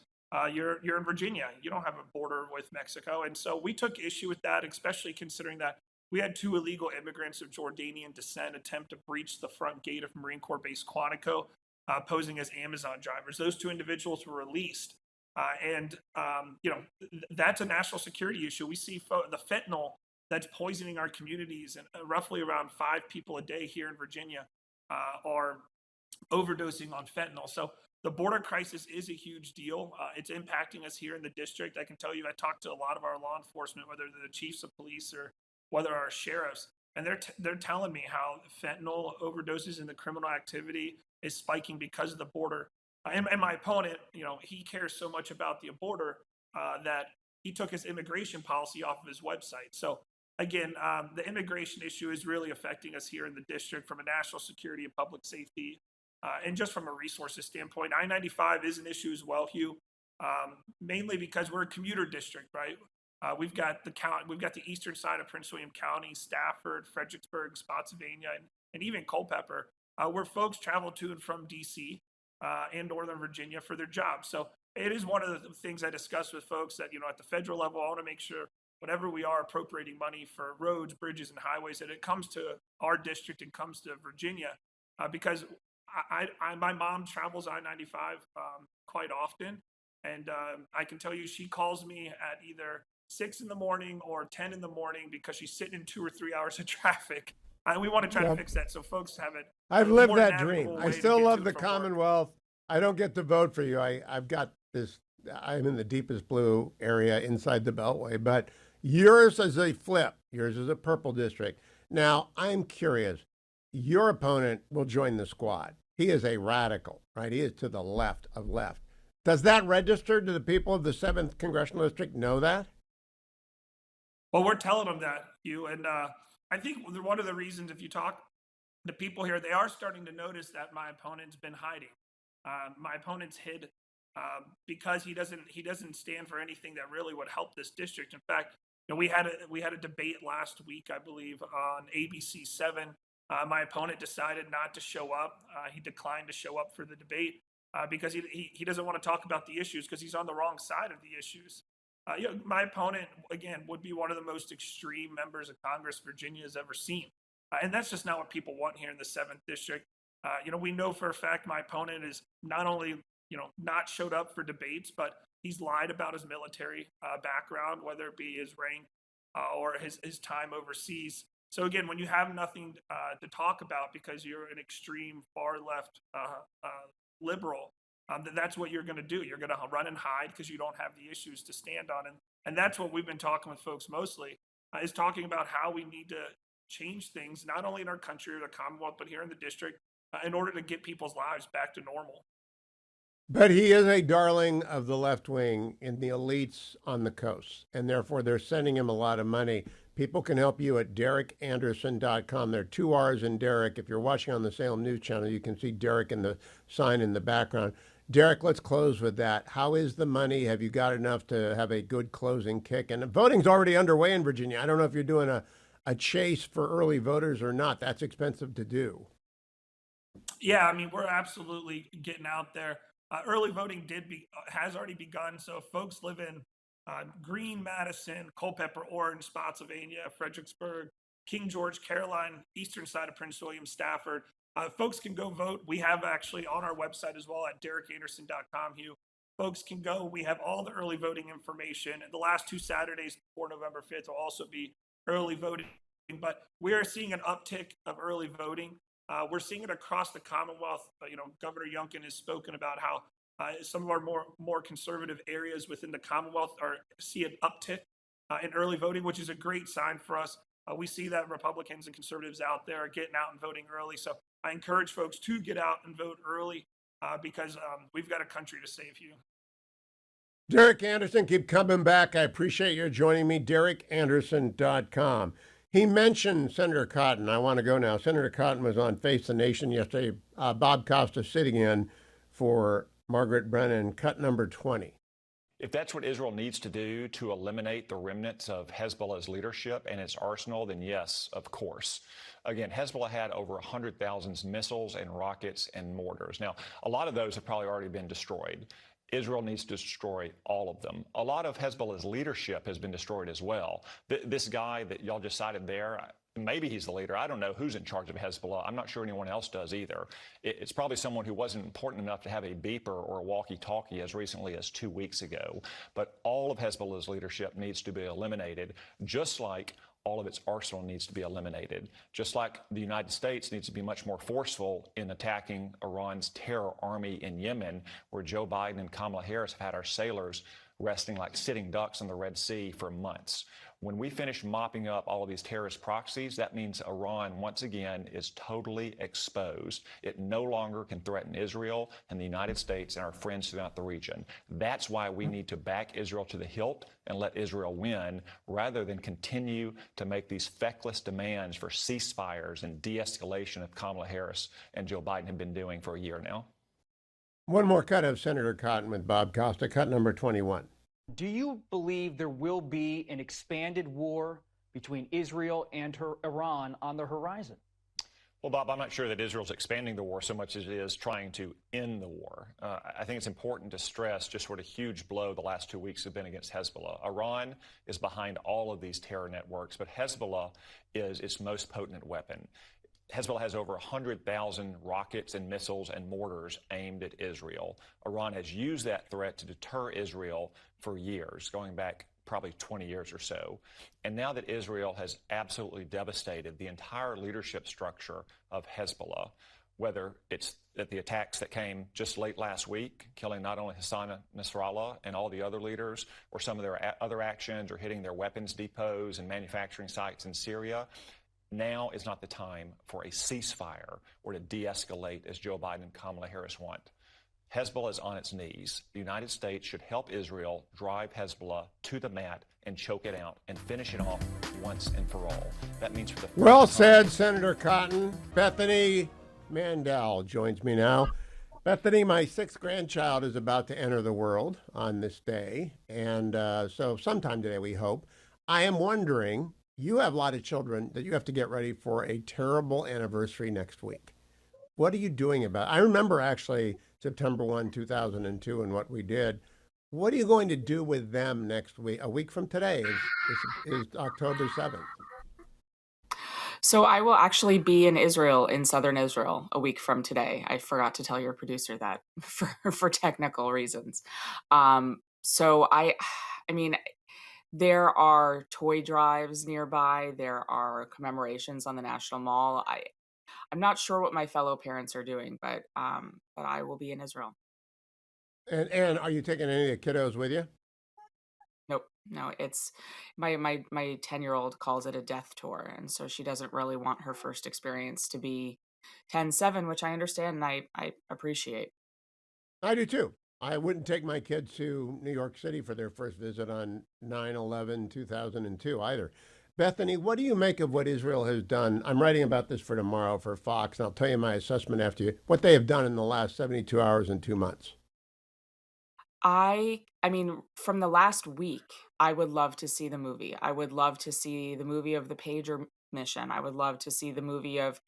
you're in Virginia. You don't have a border with Mexico. And so we took issue with that, especially considering that we had 2 illegal immigrants of Jordanian descent attempt to breach the front gate of Marine Corps Base Quantico, posing as Amazon drivers. Those 2 individuals were released. That's a national security issue. We see the fentanyl that's poisoning our communities, and roughly around 5 people a day here in Virginia are overdosing on fentanyl. So the border crisis is a huge deal. It's impacting us here in the district. I can tell you, I talked to a lot of our law enforcement, whether they're the chiefs of police or whether our sheriffs, and they're telling me how fentanyl overdoses and the criminal activity is spiking because of the border. And my opponent, he cares so much about the border that he took his immigration policy off of his website. So again, the immigration issue is really affecting us here in the district from a national security and public safety, and just from a resources standpoint. I-95 is an issue as well, Hugh, mainly because we're a commuter district, right? We've got the eastern side of Prince William County, Stafford, Fredericksburg, Spotsylvania, and even Culpeper, where folks travel to and from DC and Northern Virginia for their jobs. So it is one of the things I discuss with folks that, at the federal level, I want to make sure whenever we are appropriating money for roads, bridges, and highways, that it comes to our district and comes to Virginia, because my mom travels I-95 quite often, and I can tell you she calls me at either 6 in the morning or 10 in the morning because she's sitting in 2 or 3 hours of traffic. And we want to try to fix that so folks have it. I've lived that dream. I still love the Commonwealth. I don't get to vote for you. I've got this. I'm in the deepest blue area inside the Beltway, but yours is a flip. Yours is a purple district. Now, I'm curious. Your opponent will join the squad. He is a radical, right? He is to the left of left. Does that register? Do the people of the 7th Congressional District know that? Well, we're telling them that, Hugh. And I think one of the reasons, if you talk to people here, they are starting to notice that my opponent's been hiding. My opponent's hid because he doesn't stand for anything that really would help this district. In fact, we had a debate last week, I believe, on ABC 7. My opponent decided not to show up. He declined to show up for the debate because he doesn't want to talk about the issues because he's on the wrong side of the issues. My opponent, again, would be one of the most extreme members of Congress Virginia has ever seen. And that's just not what people want here in the 7th District. We know for a fact my opponent is not only, not showed up for debates, but he's lied about his military background, whether it be his rank or his time overseas. So again, when you have nothing to talk about because you're an extreme far left liberal, that's what you're going to do. You're going to run and hide because you don't have the issues to stand on. And that's what we've been talking with folks mostly, is talking about how we need to change things, not only in our country or the Commonwealth, but here in the district, in order to get people's lives back to normal. But he is a darling of the left wing in the elites on the coast, and therefore they're sending him a lot of money. People can help you at DerekAnderson.com. There are 2 R's in Derek. If you're watching on the Salem News Channel, you can see Derek in the sign in the background. Derek, let's close with that. How is the money? Have you got enough to have a good closing kick? And voting's already underway in Virginia. I don't know if you're doing a chase for early voters or not. That's expensive to do. Yeah, I mean, we're absolutely getting out there. Early voting has already begun. So if folks live in Greene, Madison, Culpeper, Orange, Spotsylvania, Fredericksburg, King George, Caroline, eastern side of Prince William, Stafford, folks can go vote. We have actually on our website as well at DerekAnderson.com, Hugh. Folks can go. We have all the early voting information. The last 2 Saturdays before November 5th will also be early voting. But we are seeing an uptick of early voting. We're seeing it across the Commonwealth. Governor Youngkin has spoken about how some of our more conservative areas within the Commonwealth see an uptick in early voting, which is a great sign for us. We see that Republicans and conservatives out there are getting out and voting early. So I encourage folks to get out and vote early because we've got a country to save, Hugh. Derek Anderson, keep coming back. I appreciate your joining me. DerekAnderson.com. He mentioned Senator Cotton. I want to go now. Senator Cotton was on Face the Nation yesterday. Bob Costa sitting in for Margaret Brennan, cut number 20. If that's what Israel needs to do to eliminate the remnants of Hezbollah's leadership and its arsenal, then yes, of course. Again, Hezbollah had over 100,000 missiles and rockets and mortars. Now, a lot of those have probably already been destroyed. Israel needs to destroy all of them. A lot of Hezbollah's leadership has been destroyed as well. This guy that y'all just cited there, maybe he's the leader. I don't know who's in charge of Hezbollah. I'm not sure anyone else does either. It's probably someone who wasn't important enough to have a beeper or a walkie-talkie as recently as 2 weeks ago. But all of Hezbollah's leadership needs to be eliminated, just like all of its arsenal needs to be eliminated. Just like the United States needs to be much more forceful in attacking Iran's terror army in Yemen, where Joe Biden and Kamala Harris have had our sailors resting like sitting ducks in the Red Sea for months. When we finish mopping up all of these terrorist proxies, that means Iran, once again, is totally exposed. It no longer can threaten Israel and the United States and our friends throughout the region. That's why we need to back Israel to the hilt and let Israel win, rather than continue to make these feckless demands for ceasefires and de-escalation that Kamala Harris and Joe Biden have been doing for a year now. One more cut of Senator Cotton with Bob Costa, cut number 21. Do you believe there will be an expanded war between Israel and Iran on the horizon? Well, Bob, I'm not sure that Israel's expanding the war so much as it is trying to end the war. I think it's important to stress just what a huge blow the last 2 weeks have been against Hezbollah. Iran is behind all of these terror networks, but Hezbollah is its most potent weapon. Hezbollah has over 100,000 rockets and missiles and mortars aimed at Israel. Iran has used that threat to deter Israel for years, going back probably 20 years or so. And now that Israel has absolutely devastated the entire leadership structure of Hezbollah, whether it's at the attacks that came just late last week, killing not only Hassan Nasrallah and all the other leaders, or some of their other actions, or hitting their weapons depots and manufacturing sites in Syria, now is not the time for a ceasefire or to de-escalate as Joe Biden and Kamala Harris want. Hezbollah is on its knees. The United States should help Israel drive Hezbollah to the mat and choke it out and finish it off once and for all. That means for the Well said, Senator Cotton. Bethany Mandel joins me now. Bethany, my 6th grandchild is about to enter the world on this day, and so sometime today, we hope. I am wondering, you have a lot of children that you have to get ready for a terrible anniversary next week. What are you doing about it? I remember actually September 1, 2002 and what we did. What are you going to do with them next week? A week from today is October 7th. So I will actually be in Israel, in southern Israel, a week from today. I forgot to tell your producer that for technical reasons. So I mean, there are toy drives nearby. There are commemorations on the National Mall. I'm not sure what my fellow parents are doing, but I will be in Israel. And are you taking any of the kiddos with you? Nope. No, it's my 10-year-old calls it a death tour, and so she doesn't really want her first experience to be 10/7, which I understand and I appreciate. I do too. I wouldn't take my kids to New York City for their first visit on 9/11/2002 either. Bethany, what do you make of what Israel has done? I'm writing about this for tomorrow for Fox, and I'll tell you my assessment after you. What they have done in the last 72 hours and 2 months. I mean, from the last week, I would love to see the movie. I would love to see the movie of the pager mission. I would love to see the movie of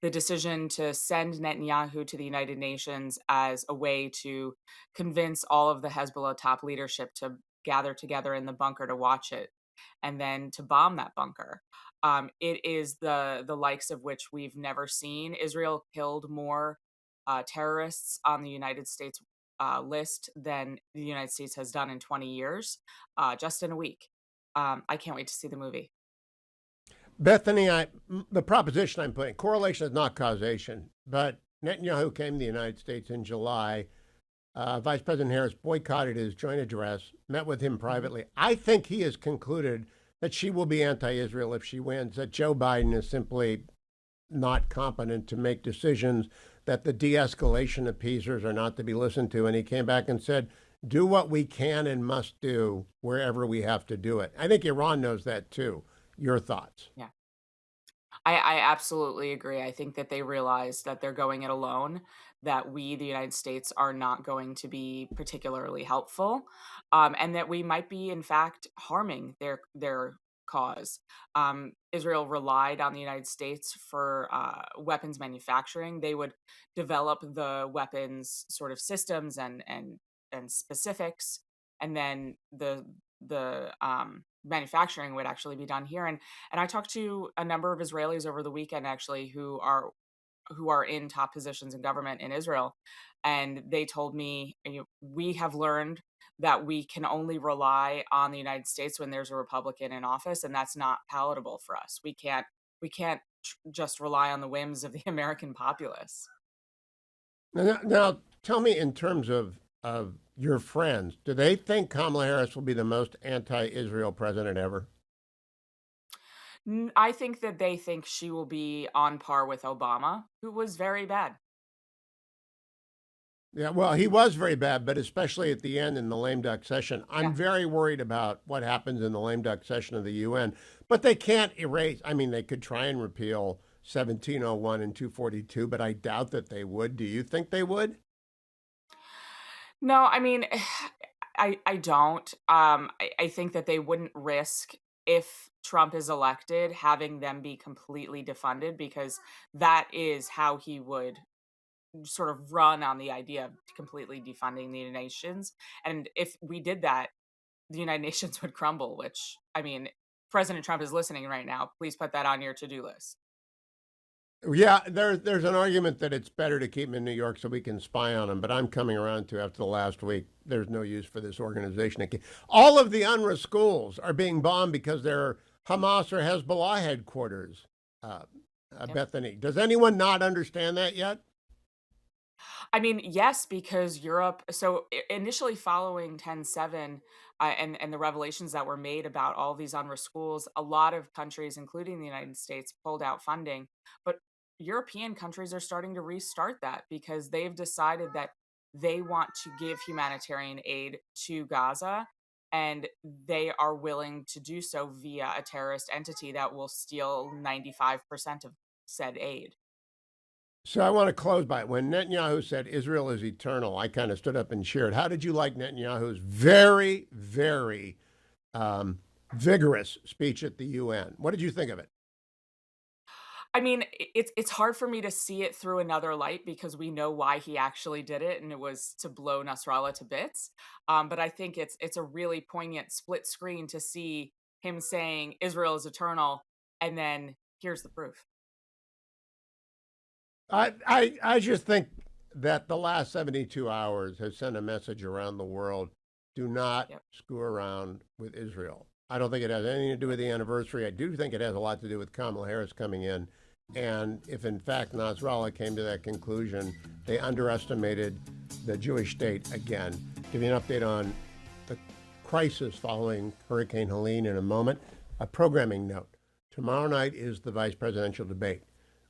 the decision to send Netanyahu to the United Nations as a way to convince all of the Hezbollah top leadership to gather together in the bunker to watch it and then to bomb that bunker. It is the likes of which we've never seen. Israel killed more terrorists on the United States list than the United States has done in 20 years, just in a week. I can't wait to see the movie. Bethany, the proposition I'm putting, correlation is not causation, but Netanyahu came to the United States in July. Vice President Harris boycotted his joint address, met with him privately. I think he has concluded that she will be anti-Israel if she wins, that Joe Biden is simply not competent to make decisions, that the de-escalation appeasers are not to be listened to. And he came back and said, do what we can and must do wherever we have to do it. I think Iran knows that too. Your thoughts? Yeah. I absolutely agree. I think that they realize that they're going it alone, that we, the United States, are not going to be particularly helpful, and that we might be, in fact, harming their cause. Israel relied on the United States for weapons manufacturing. They would develop the weapons sort of systems and specifics, and then the manufacturing would actually be done here. And I talked to a number of Israelis over the weekend actually who are in top positions in government in Israel, and they told me, we have learned that we can only rely on the United States when there's a Republican in office, and that's not palatable for us. We can't just rely on the whims of the American populace. Now tell me, in terms of your friends, do they think Kamala Harris will be the most anti-Israel president ever? I think that they think she will be on par with Obama, who was very bad. Yeah, well, he was very bad, but especially at the end in the lame duck session. I'm very worried about what happens in the lame duck session of the UN. But they can't erase, I mean, they could try and repeal 1701 and 242, but I doubt that they would. Do you think they would? No, I mean, I don't. I think that they wouldn't risk, if Trump is elected, having them be completely defunded, because that is how he would sort of run on the idea of completely defunding the United Nations. And if we did that, the United Nations would crumble, which, I mean, President Trump is listening right now. Please put that on your to-do list. Yeah, there's an argument that it's better to keep him in New York so we can spy on him, but I'm coming around to, after the last week, there's no use for this organization. All of the UNRWA schools are being bombed because they're Hamas or Hezbollah headquarters, Bethany. Does anyone not understand that yet? I mean, yes, because Europe. So initially, following 10/7 and the revelations that were made about all these UNRWA schools, a lot of countries, including the United States, pulled out funding. But European countries are starting to restart that because they've decided that they want to give humanitarian aid to Gaza, and they are willing to do so via a terrorist entity that will steal 95% of said aid. So I want to close by, when Netanyahu said Israel is eternal, I kind of stood up and cheered. How did you like Netanyahu's very, very vigorous speech at the UN? What did you think of it? I mean, it's hard for me to see it through another light because we know why he actually did it, and it was to blow Nasrallah to bits. But I think it's a really poignant split screen to see him saying Israel is eternal, and then here's the proof. I just think that the last 72 hours has sent a message around the world. Do not screw around with Israel. I don't think it has anything to do with the anniversary. I do think it has a lot to do with Kamala Harris coming in And if in fact Nasrallah came to that conclusion, they underestimated the Jewish state again. Give you an update on the crisis following Hurricane Helene in a moment. A programming note. Tomorrow night is the vice presidential debate.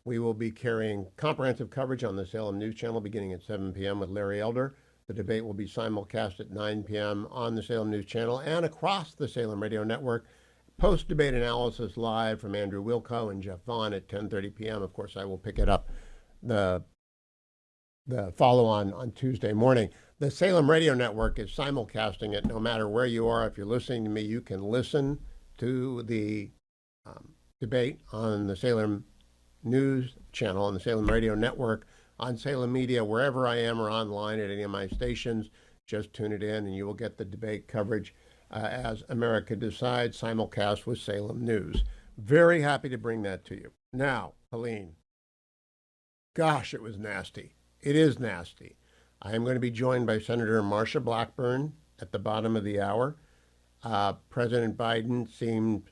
We will be carrying comprehensive coverage on the Salem News Channel beginning at 7 p.m. with Larry Elder. The debate will be simulcast at 9 p.m. on the Salem News Channel and across the Salem Radio Network. Post-debate analysis live from Andrew Wilco and Jeff Vaughn at 10:30 p.m. Of course, I will pick it up the follow-on on Tuesday morning. The Salem Radio Network is simulcasting it no matter where you are. If you're listening to me, you can listen to the debate on the Salem News Channel, on the Salem Radio Network, on Salem Media, wherever I am, or online at any of my stations. Just tune it in and you will get the debate coverage as America Decides, simulcast with Salem News. Very happy to bring that to you. Now, Helene, gosh, it was nasty. It is nasty. I am going to be joined by Senator Marsha Blackburn at the bottom of the hour. President Biden seemed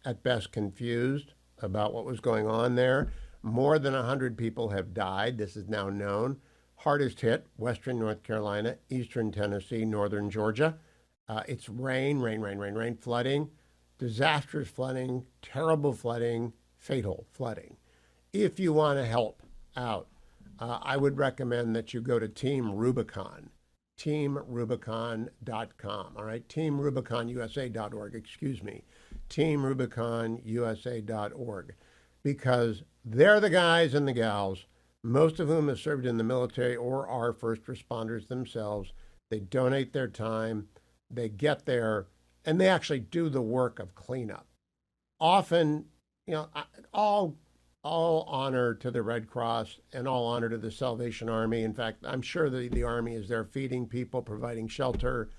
at best confused about what was going on there. More than 100 people have died. This is now known. Hardest hit, western North Carolina, eastern Tennessee, northern Georgia. It's rain, flooding, disastrous flooding, terrible flooding, fatal flooding. If you want to help out, I would recommend that you go to Team Rubicon, teamrubicon.com, all right? teamrubiconusa.org, excuse me, teamrubiconusa.org, because they're the guys and the gals, most of whom have served in the military or are first responders themselves. They donate their time, they get there, and they actually do the work of cleanup. Often, you know, all honor to the Red Cross and all honor to the Salvation Army. In fact, I'm sure the Army is there feeding people, providing shelter.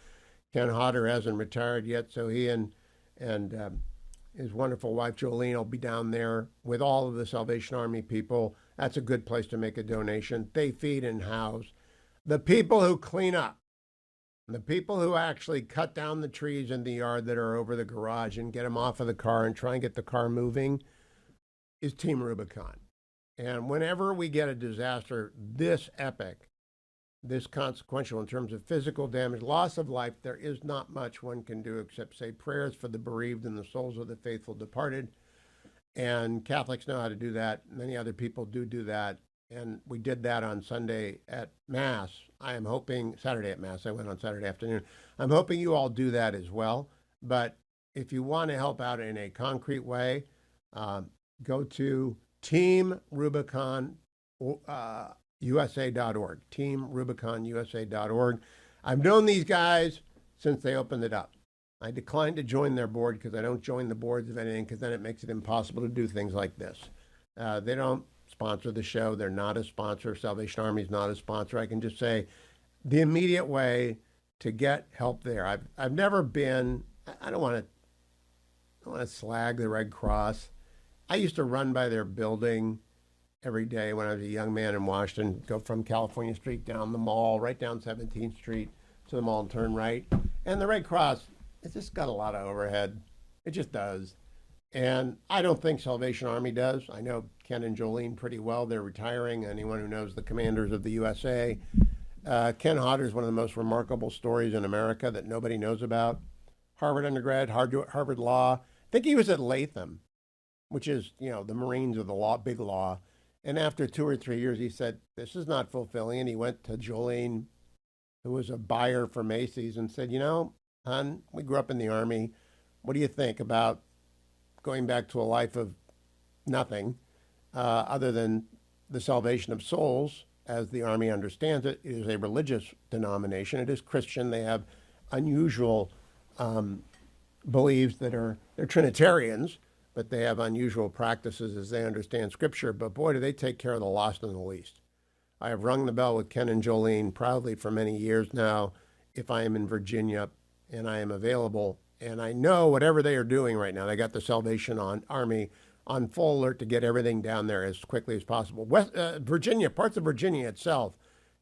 Ken Hodder hasn't retired yet, so he and his wonderful wife Jolene will be down there with all of the Salvation Army people. That's a good place to make a donation. They feed and house. The people who clean up, the people who actually cut down the trees in the yard that are over the garage and get them off of the car and try and get the car moving, is Team Rubicon. And whenever we get a disaster this epic, this consequential in terms of physical damage, loss of life, there is not much one can do except say prayers for the bereaved and the souls of the faithful departed. And Catholics know how to do that. Many other people do that. And we did that on Sunday at Mass. I am hoping, Saturday at Mass, I went on Saturday afternoon. I'm hoping you all do that as well. But if you want to help out in a concrete way, go to teamrubiconusa.org, teamrubiconusa.org. I've known these guys since they opened it up. I declined to join their board because I don't join the boards of anything because then it makes it impossible to do things like this. They don't sponsor the show. They're not a sponsor. Salvation Army is not a sponsor. I can just say the immediate way to get help there. I've never been, I don't want to slag the Red Cross. I used to run by their building every day when I was a young man in Washington, go from California Street down the mall, right down 17th Street to the mall and turn right. And the Red Cross, it's just got a lot of overhead. It just does. And I don't think Salvation Army does. I know Ken and Jolene pretty well. They're retiring. Anyone who knows the commanders of the USA. Ken Hodder is one of the most remarkable stories in America that nobody knows about. Harvard undergrad, Harvard Law. I think he was at Latham, which is, you know, the Marines of the law, big law. And after 2 or 3 years, he said, this is not fulfilling. And he went to Jolene, who was a buyer for Macy's, and said, you know, hon, we grew up in the Army. What do you think about going back to a life of nothing other than the salvation of souls, as the Army understands it? It is a religious denomination. It is Christian. They have unusual beliefs they're Trinitarians, but they have unusual practices as they understand Scripture. But boy, do they take care of the lost and the least. I have rung the bell with Ken and Jolene proudly for many years now if I am in Virginia and I am available. And I know whatever they are doing right now, they got the Salvation Army on full alert to get everything down there as quickly as possible. Virginia, parts of Virginia itself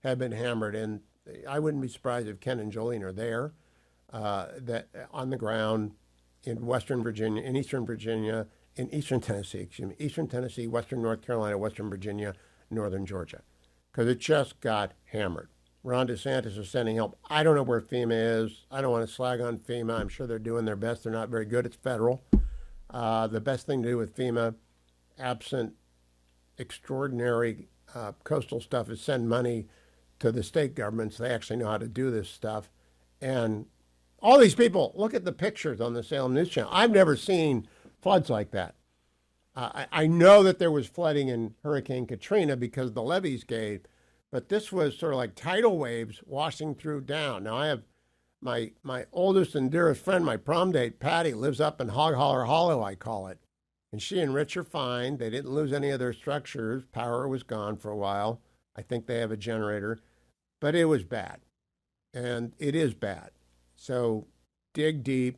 have been hammered, and I wouldn't be surprised if Ken and Jolene are there, that on the ground in Western Virginia, in Eastern Virginia, in Eastern Tennessee, Western North Carolina, Western Virginia, Northern Georgia, because it just got hammered. Ron DeSantis is sending help. I don't know where FEMA is. I don't want to slag on FEMA. I'm sure they're doing their best. They're not very good. It's federal. The best thing to do with FEMA, absent extraordinary coastal stuff, is send money to the state governments. They actually know how to do this stuff. And all these people, look at the pictures on the Salem News Channel. I've never seen floods like that. I know that there was flooding in Hurricane Katrina because the levees gave, but this was sort of like tidal waves washing through down. Now, I have my oldest and dearest friend, my prom date, Patty, lives up in Hog Holler Hollow, I call it. And she and Rich are fine. They didn't lose any of their structures. Power was gone for a while. I think they have a generator. But it was bad. And it is bad. So dig deep.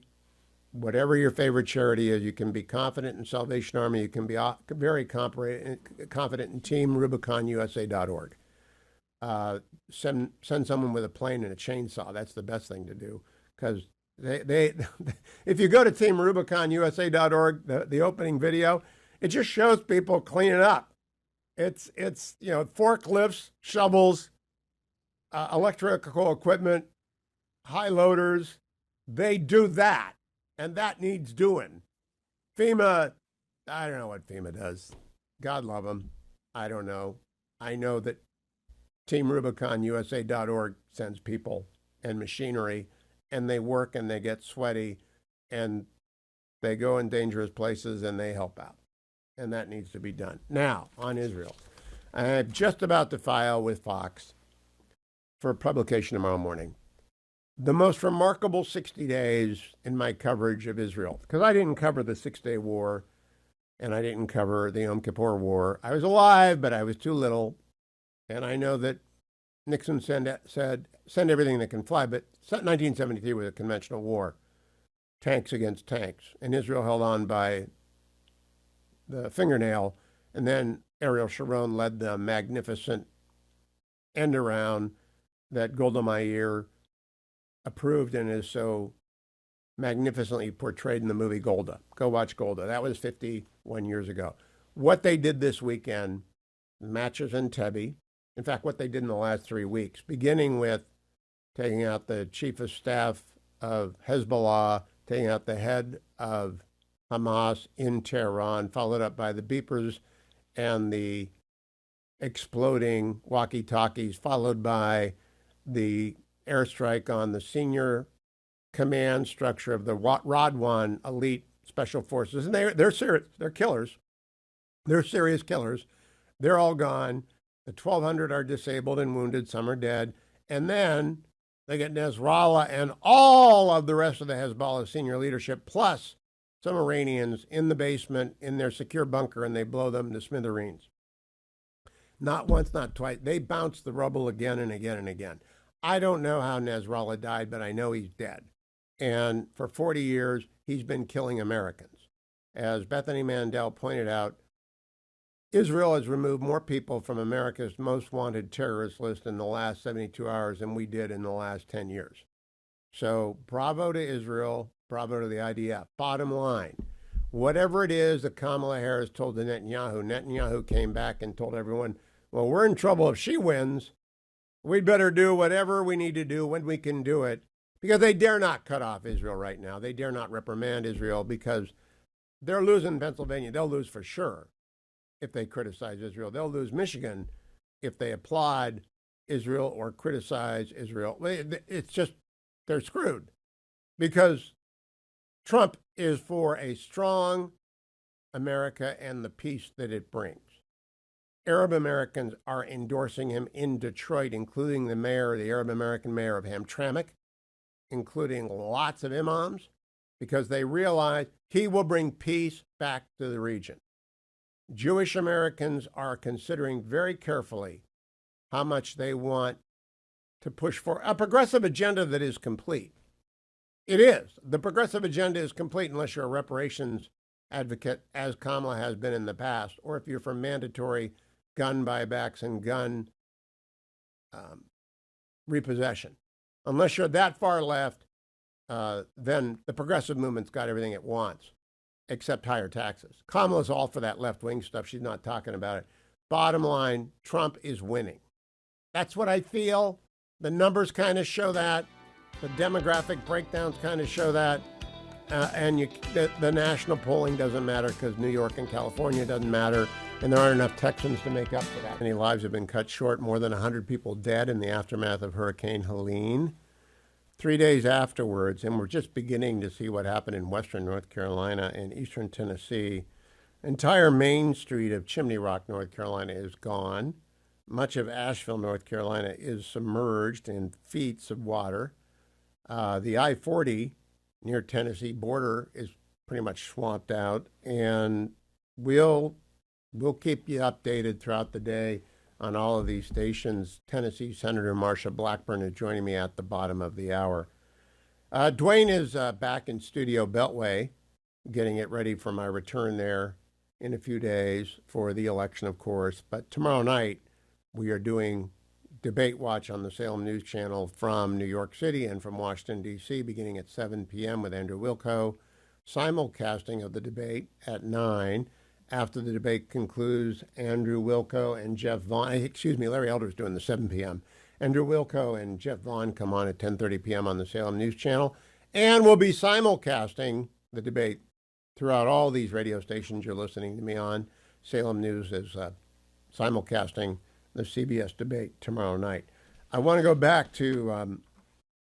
Whatever your favorite charity is, you can be confident in Salvation Army. You can be very confident in TeamRubiconUSA.org. Send someone with a plane and a chainsaw. That's the best thing to do, because they if you go to TeamRubiconUSA.org, the opening video, it just shows people cleaning up. It's forklifts, shovels, electrical equipment, high loaders. They do that. And that needs doing. FEMA, I don't know what FEMA does. God love them. I don't know. I know that TeamRubiconUSA.org sends people and machinery, and they work and they get sweaty, and they go in dangerous places and they help out. And that needs to be done. Now, on Israel. I'm just about to file with Fox for publication tomorrow morning the most remarkable 60 days in my coverage of Israel, because I didn't cover the Six-Day War and I didn't cover the Yom Kippur War. I was alive, but I was too little. And I know that Nixon said, send everything that can fly, but 1973 was a conventional war, tanks against tanks. And Israel held on by the fingernail. And then Ariel Sharon led the magnificent end around that Golda Meir approved and is so magnificently portrayed in the movie Golda. Go watch Golda. That was 51 years ago. What they did this weekend, matches in Entebbe, in fact, what they did in the last 3 weeks, beginning with taking out the chief of staff of Hezbollah, taking out the head of Hamas in Tehran, followed up by the beepers and the exploding walkie-talkies, followed by the airstrike on the senior command structure of the Radwan elite special forces. And they're serious. They're killers. They're serious killers. They're all gone. The 1,200 are disabled and wounded. Some are dead. And then they get Nasrallah and all of the rest of the Hezbollah senior leadership, plus some Iranians in the basement in their secure bunker, and they blow them to smithereens. Not once, not twice. They bounce the rubble again and again and again. I don't know how Nasrallah died, but I know he's dead. And for 40 years, he's been killing Americans. As Bethany Mandel pointed out, Israel has removed more people from America's most wanted terrorist list in the last 72 hours than we did in the last 10 years. So bravo to Israel, bravo to the IDF. Bottom line, whatever it is that Kamala Harris told to Netanyahu came back and told everyone, well, we're in trouble if she wins. We'd better do whatever we need to do when we can do it, because they dare not cut off Israel right now. They dare not reprimand Israel because they're losing Pennsylvania. They'll lose for sure if they criticize Israel. They'll lose Michigan if they applaud Israel or criticize Israel. It's just, they're screwed, because Trump is for a strong America and the peace that it brings. Arab Americans are endorsing him in Detroit, including the mayor, the Arab American mayor of Hamtramck, including lots of imams, because they realize he will bring peace back to the region. Jewish Americans are considering very carefully how much they want to push for a progressive agenda that is complete. It is. The progressive agenda is complete unless you're a reparations advocate, as Kamala has been in the past, or if you're for mandatory gun buybacks and gun repossession. Unless you're that far left, then the progressive movement's got everything it wants. except higher taxes. Kamala's all for that left-wing stuff. She's not talking about it. Bottom line, Trump is winning. That's what I feel. The numbers kind of show that. The demographic breakdowns kind of show that. The national polling doesn't matter because New York and California doesn't matter, and there aren't enough Texans to make up for that. Many lives have been cut short, more than 100 people dead in the aftermath of Hurricane Helene. 3 days afterwards, and we're just beginning to see what happened in western North Carolina and eastern Tennessee. Entire Main Street of Chimney Rock, North Carolina is gone. Much of Asheville, North Carolina is submerged in feet of water. The I-40 near Tennessee border is pretty much swamped out, and we'll keep you updated throughout the day on all of these stations. Tennessee Senator Marsha Blackburn is joining me at the bottom of the hour. Dwayne is back in Studio Beltway, getting it ready for my return there in a few days for the election, of course. But tomorrow night, we are doing Debate Watch on the Salem News Channel from New York City and from Washington, D.C., beginning at 7 p.m. with Andrew Wilco. Simulcasting of the debate at 9. After the debate concludes, Andrew Wilco and Jeff Vaughn, Larry Elder's doing the 7 p.m. Andrew Wilco and Jeff Vaughn come on at 10:30 p.m. on the Salem News Channel. And we'll be simulcasting the debate throughout all these radio stations you're listening to me on. Salem News is simulcasting the CBS debate tomorrow night. I want to go back to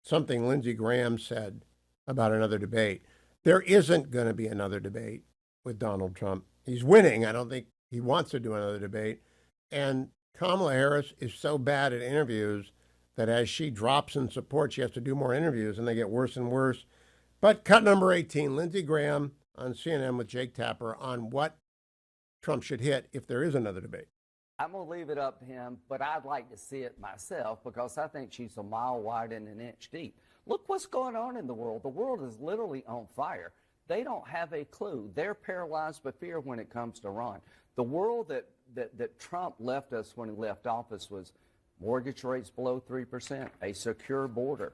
something Lindsey Graham said about another debate. There isn't going to be another debate with Donald Trump. He's winning. I don't think he wants to do another debate. And Kamala Harris is so bad at interviews that as she drops in support, she has to do more interviews, and they get worse and worse. But cut number 18, Lindsey Graham on CNN with Jake Tapper on what Trump should hit if there is another debate. I'm going to leave it up to him, but I'd like to see it myself because I think she's a mile wide and an inch deep. Look what's going on in the world. The world is literally on fire. They don't have a clue. They're paralyzed by fear when it comes to Iran. The world that Trump left us when he left office was mortgage rates below 3%, a secure border,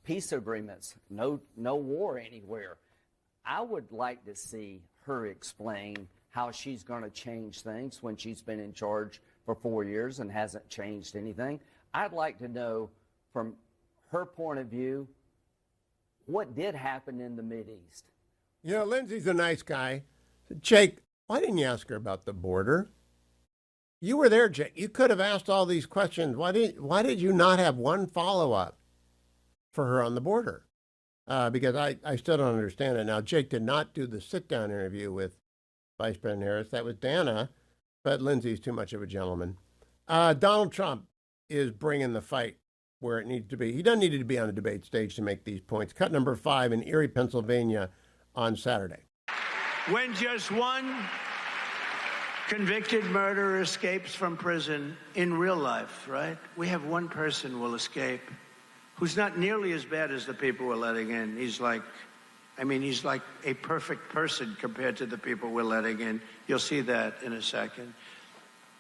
peace agreements, no war anywhere. I would like to see her explain how she's going to change things when she's been in charge for 4 years and hasn't changed anything. I'd like to know from her point of view what did happen in the Mideast. You know, Lindsey's a nice guy. Jake, why didn't you ask her about the border? You were there, Jake. You could have asked all these questions. Why did you not have one follow-up for her on the border? Because I still don't understand it. Now, Jake did not do the sit-down interview with Vice President Harris. That was Dana, but Lindsey's too much of a gentleman. Donald Trump is bringing the fight where it needs to be. He doesn't need to be on a debate stage to make these points. Cut number 5 in Erie, Pennsylvania on Saturday. When just one convicted murderer escapes from prison in real life, right? We have one person will escape who's not nearly as bad as the people we're letting in. He's like a perfect person compared to the people we're letting in. You'll see that in a second.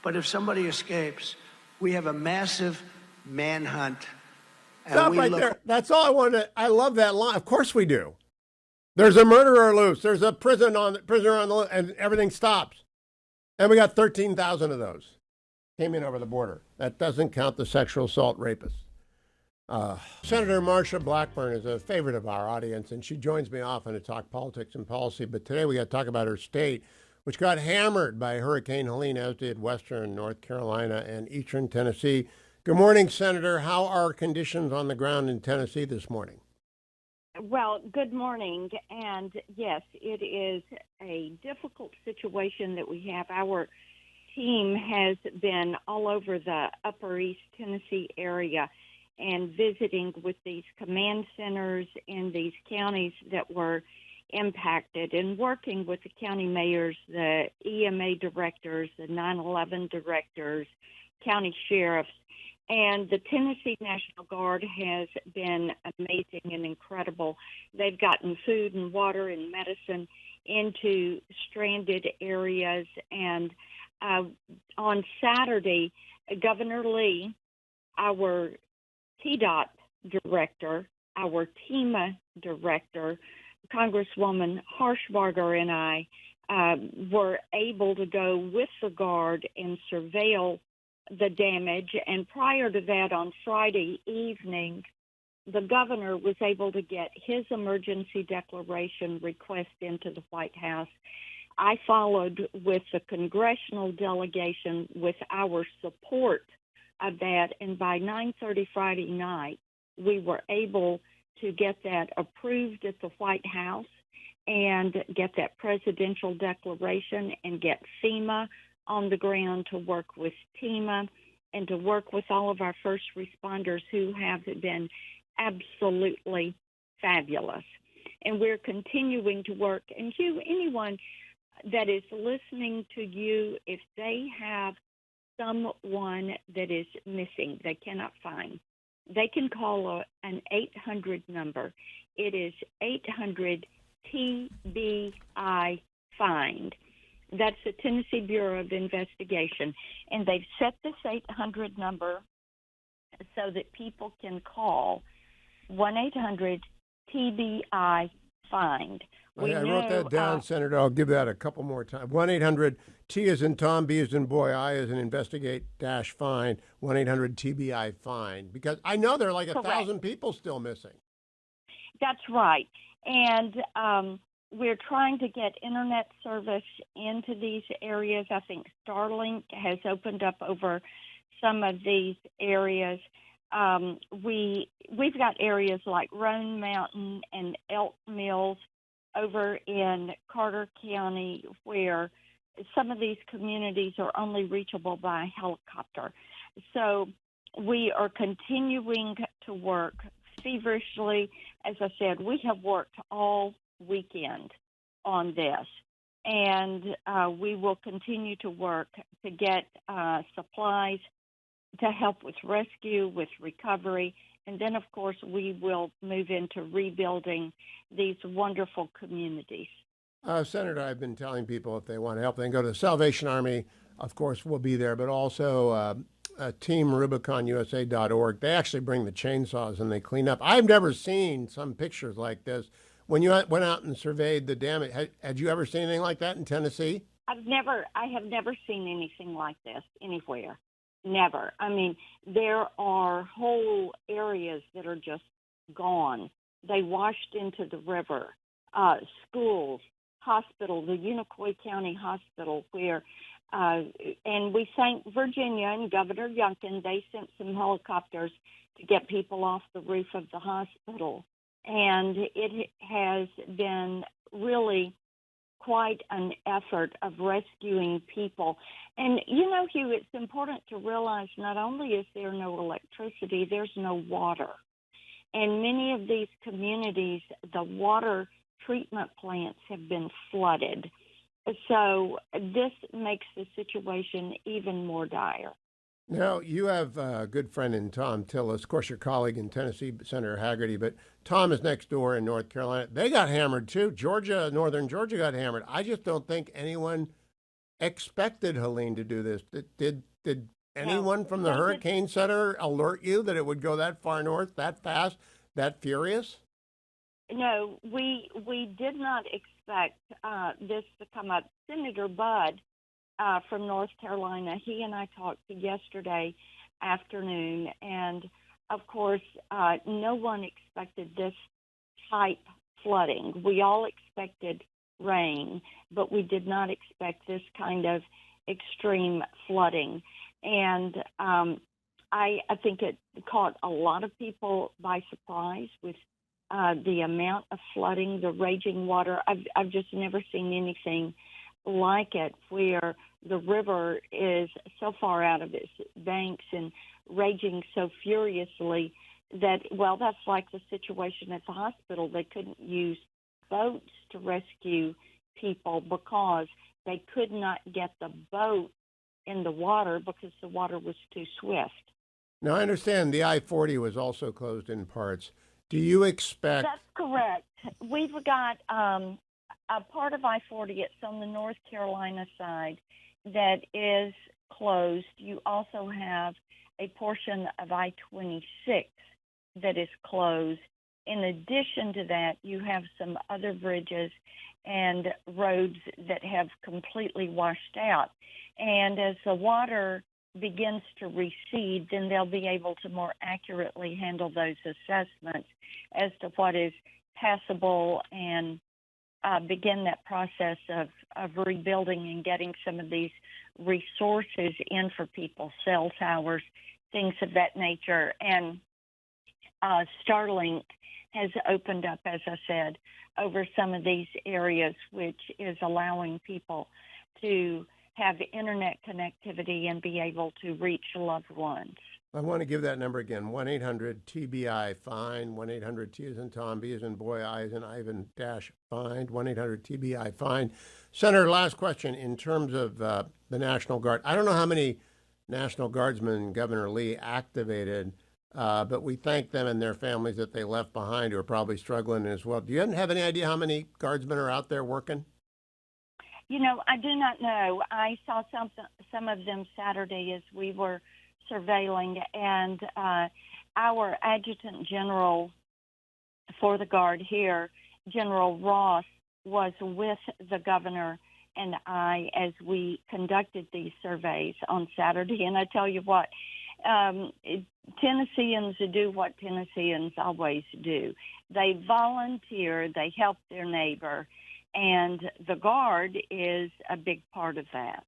But if somebody escapes, we have a massive manhunt. Stop right there. That's all I wanted. I love that line. Of course we do. There's a murderer loose. There's a prisoner on the loose, and everything stops. And we got 13,000 of those came in over the border. That doesn't count the sexual assault rapists. Senator Marsha Blackburn is a favorite of our audience, and she joins me often to talk politics and policy. But today we got to talk about her state, which got hammered by Hurricane Helene, as did western North Carolina and eastern Tennessee. Good morning, Senator. How are conditions on the ground in Tennessee this morning? Well, good morning. And yes, it is a difficult situation that we have. Our team has been all over the upper East Tennessee area and visiting with these command centers in these counties that were impacted and working with the county mayors, the EMA directors, the 9/11 directors, county sheriffs. And the Tennessee National Guard has been amazing and incredible. They've gotten food and water and medicine into stranded areas. And on Saturday, Governor Lee, our TDOT director, our TEMA director, Congresswoman Harshbarger and I were able to go with the Guard and surveil the damage. And prior to that, on Friday evening, the governor was able to get his emergency declaration request into the White House. I followed with the congressional delegation with our support of that, and by 9:30 Friday night, we were able to get that approved at the White House and get that presidential declaration and get FEMA on the ground to work with TEMA and to work with all of our first responders who have been absolutely fabulous. And we're continuing to work. And Hugh, anyone that is listening to you, if they have someone that is missing, they cannot find, they can call an 800 number. It is 800 TBI Find. That's the Tennessee Bureau of Investigation. And they've set this 800 number so that people can call 1-800 TBI Find. I wrote that down, Senator. I'll give that a couple more times. 1-800 T as in Tom, B as in boy, I as in investigate dash find. 1-800 TBI Find. Because I know there are like 1,000 people still missing. That's right. And we're trying to get internet service into these areas. I think Starlink has opened up over some of these areas. We've got areas like Roan Mountain and Elk Mills over in Carter County where some of these communities are only reachable by helicopter. So we are continuing to work feverishly. As I said, we have worked all weekend on this, and we will continue to work to get supplies to help with rescue, with recovery, and then, of course, we will move into rebuilding these wonderful communities. Senator, I've been telling people if they want help, they can go to the Salvation Army. Of course, we'll be there, but also teamrubiconusa.org. They actually bring the chainsaws and they clean up. I've never seen some pictures like this. When you went out and surveyed the damage, had you ever seen anything like that in Tennessee? I have never seen anything like this anywhere. Never. I mean, there are whole areas that are just gone. They washed into the river. Schools, hospital, the Unicoi County Hospital, where, and we thank Virginia and Governor Youngkin. They sent some helicopters to get people off the roof of the hospital. And it has been really quite an effort of rescuing people. And, you know, Hugh, it's important to realize not only is there no electricity, there's no water. And many of these communities, the water treatment plants have been flooded. So this makes the situation even more dire. Now, you have a good friend in Tom Tillis, of course, your colleague in Tennessee, Senator Haggerty, but Tom is next door in North Carolina. They got hammered, too. Northern Georgia got hammered. I just don't think anyone expected Helene to do this. Did anyone from the Hurricane Center alert you that it would go that far north, that fast, that furious? No, we did not expect this to come up. Senator Budd from North Carolina, he and I talked yesterday afternoon, and of course, no one expected this type flooding. We all expected rain, but we did not expect this kind of extreme flooding. And I think it caught a lot of people by surprise with the amount of flooding, the raging water. I've just never seen anything like it, where the river is so far out of its banks and raging so furiously that, well, that's like the situation at the hospital. They couldn't use boats to rescue people because they could not get the boat in the water because the water was too swift. Now, I understand the I-40 was also closed in parts. Do you expect... That's correct. We've got a part of I-40, it's on the North Carolina side, that is closed. You also have a portion of I-26 that is closed. In addition to that, you have some other bridges and roads that have completely washed out. And as the water begins to recede, then they'll be able to more accurately handle those assessments as to what is passable and begin that process of rebuilding and getting some of these resources in for people, cell towers, things of that nature. And Starlink has opened up, as I said, over some of these areas, which is allowing people to have internet connectivity and be able to reach loved ones. I want to give that number again, 1-800-TBI-FIND, 1-800-T as in Tom, B as in boy, I as in Ivan, dash find, 1-800-TBI-FIND. Senator, last question in terms of the National Guard. I don't know how many National Guardsmen Governor Lee activated, but we thank them and their families that they left behind who are probably struggling as well. Do you have any idea how many Guardsmen are out there working? You know, I do not know. I saw some of them Saturday as we were surveilling, and our Adjutant General for the Guard here, General Ross, was with the governor and I as we conducted these surveys on Saturday. And I tell you what, Tennesseans do what Tennesseans always do. They volunteer, they help their neighbor, and the Guard is a big part of that.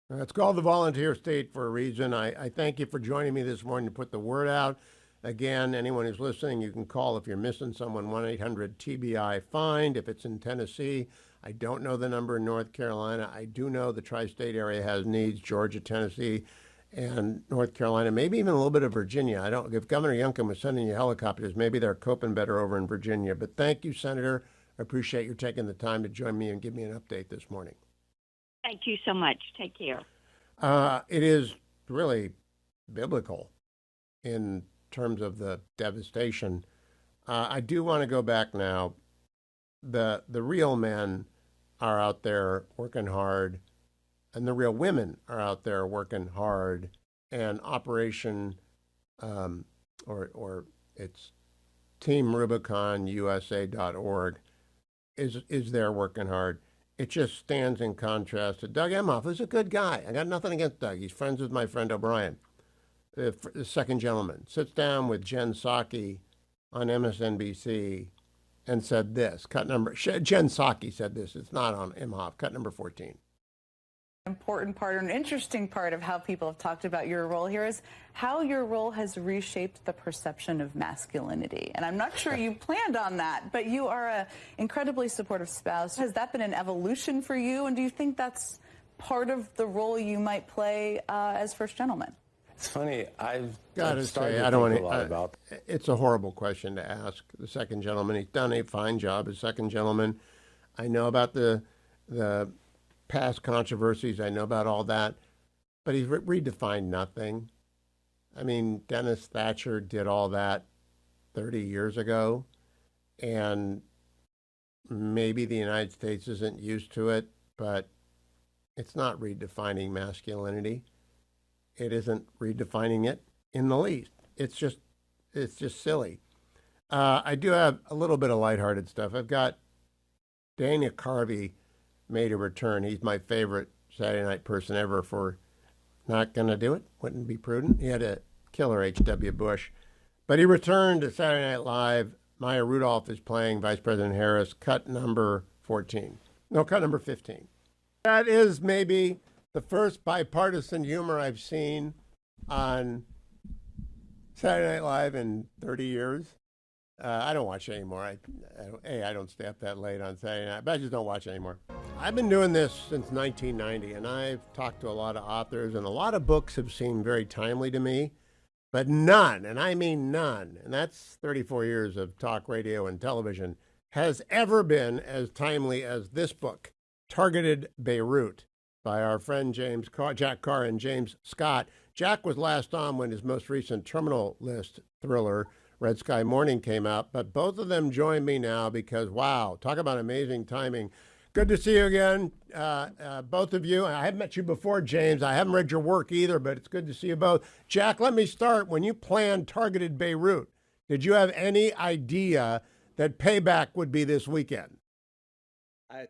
It's called the volunteer state for a reason. I thank you for joining me this morning to put the word out. Again, anyone who's listening, you can call if you're missing someone, 1-800-TBI-FIND. If it's in Tennessee, I don't know the number in North Carolina. I do know the tri-state area has needs, Georgia, Tennessee, and North Carolina, maybe even a little bit of Virginia. If Governor Youngkin was sending you helicopters, maybe they're coping better over in Virginia. But thank you, Senator. I appreciate you taking the time to join me and give me an update this morning. Thank you so much. Take care. It is really biblical in terms of the devastation. I do want to go back now. The real men are out there working hard, and the real women are out there working hard. And Operation, or it's TeamRubiconUSA.org is there working hard. It just stands in contrast to Doug Emhoff, who's a good guy. I got nothing against Doug. He's friends with my friend O'Brien, the second gentleman. Sits down with Jen Psaki on MSNBC and said this. Jen Psaki said this. It's not on Emhoff. Cut number 14. Important part, an interesting part of how people have talked about your role here is how your role has reshaped the perception of masculinity. And I'm not sure you planned on that, but you are an incredibly supportive spouse. Has that been an evolution for you? And do you think that's part of the role you might play as first gentleman? It's funny. I've got to say, I don't want to. It's a horrible question to ask the second gentleman. He's done a fine job as second gentleman. I know about the past controversies. I know about all that, but he's redefined nothing. I mean, Dennis Thatcher did all that 30 years ago, and maybe the United States isn't used to it, but it's not redefining masculinity. It isn't redefining it in the least. It's just silly. I do have a little bit of lighthearted stuff. I've got Dana Carvey made a return. He's my favorite Saturday night person ever for not going to do it. Wouldn't be prudent. He had a killer H.W. Bush. But he returned to Saturday Night Live. Maya Rudolph is playing Vice President Harris. Cut number 14. No, cut number 15. That is maybe the first bipartisan humor I've seen on Saturday Night Live in 30 years. I don't watch anymore. I don't stay up that late on Saturday night, but I just don't watch anymore. I've been doing this since 1990, and I've talked to a lot of authors, and a lot of books have seemed very timely to me, but none, and I mean none, and that's 34 years of talk radio and television, has ever been as timely as this book, Targeted Beirut, by our friend Jack Carr and James Scott. Jack was last on when his most recent Terminal List thriller, Red Sky Morning, came out, but both of them join me now because, wow, talk about amazing timing. Good to see you again, both of you. I haven't met you before, James. I haven't read your work either, but it's good to see you both. Jack, let me start. When you planned Targeted Beirut, Did you have any idea that payback would be this weekend?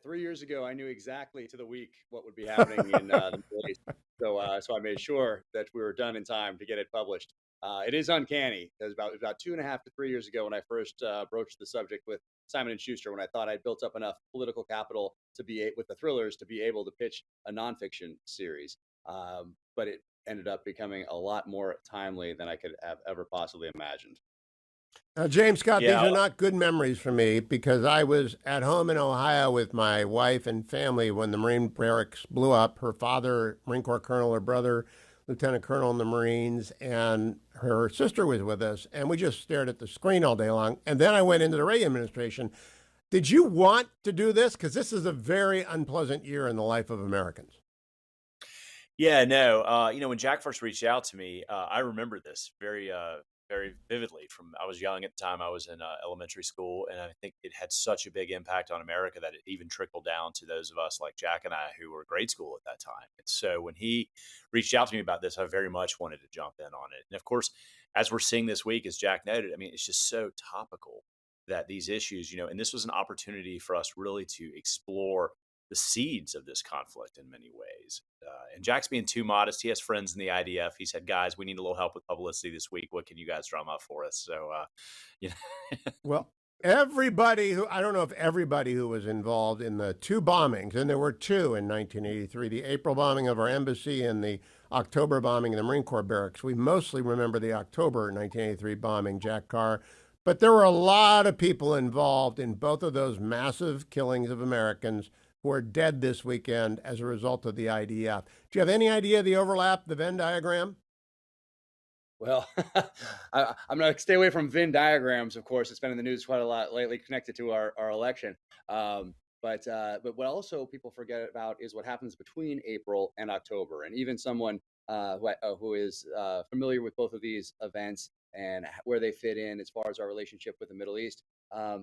3 years ago, I knew exactly to the week what would be happening in the Middle East. So I made sure that we were done in time to get it published. It is uncanny. It was about 2.5 to 3 years ago when I first broached the subject with Simon and Schuster, when I thought I'd built up enough political capital to be with the thrillers to be able to pitch a nonfiction series. But it ended up becoming a lot more timely than I could have ever possibly imagined. Now, James Scott, these Yeah, are not good memories for me because I was at home in Ohio with my wife and family when the Marine barracks blew up. Her father, Marine Corps colonel, her brother, lieutenant colonel in the Marines, and her sister was with us, and we just stared at the screen all day long. And then I went into the Reagan administration. Did you want to do this? Because this is a very unpleasant year in the life of Americans. Yeah, no. When Jack first reached out to me, I remember this very vividly. From I was young at the time. I was in elementary school, and I think it had such a big impact on America that it even trickled down to those of us like Jack and I who were grade school at that time. And so when he reached out to me about this, I very much wanted to jump in on it. And of course, as we're seeing this week, as Jack noted, I mean, it's just so topical that these issues, and this was an opportunity for us really to explore the seeds of this conflict in many ways. And Jack's being too modest. He has friends in the IDF. He said, guys, we need a little help with publicity this week. What can you guys drum up for us? So, you know. Well, I don't know if everybody who was involved in the two bombings, and there were two in 1983, the April bombing of our embassy and the October bombing of the Marine Corps barracks. We mostly remember the October 1983 bombing, Jack Carr. But there were a lot of people involved in both of those massive killings of Americans who are dead this weekend as a result of the IDF. Do you have any idea the overlap, the Venn diagram? Well, I'm going to stay away from Venn diagrams, of course. It's been in the news quite a lot lately connected to our election. But what also people forget about is what happens between April and October. And even someone who is familiar with both of these events and where they fit in as far as our relationship with the Middle East,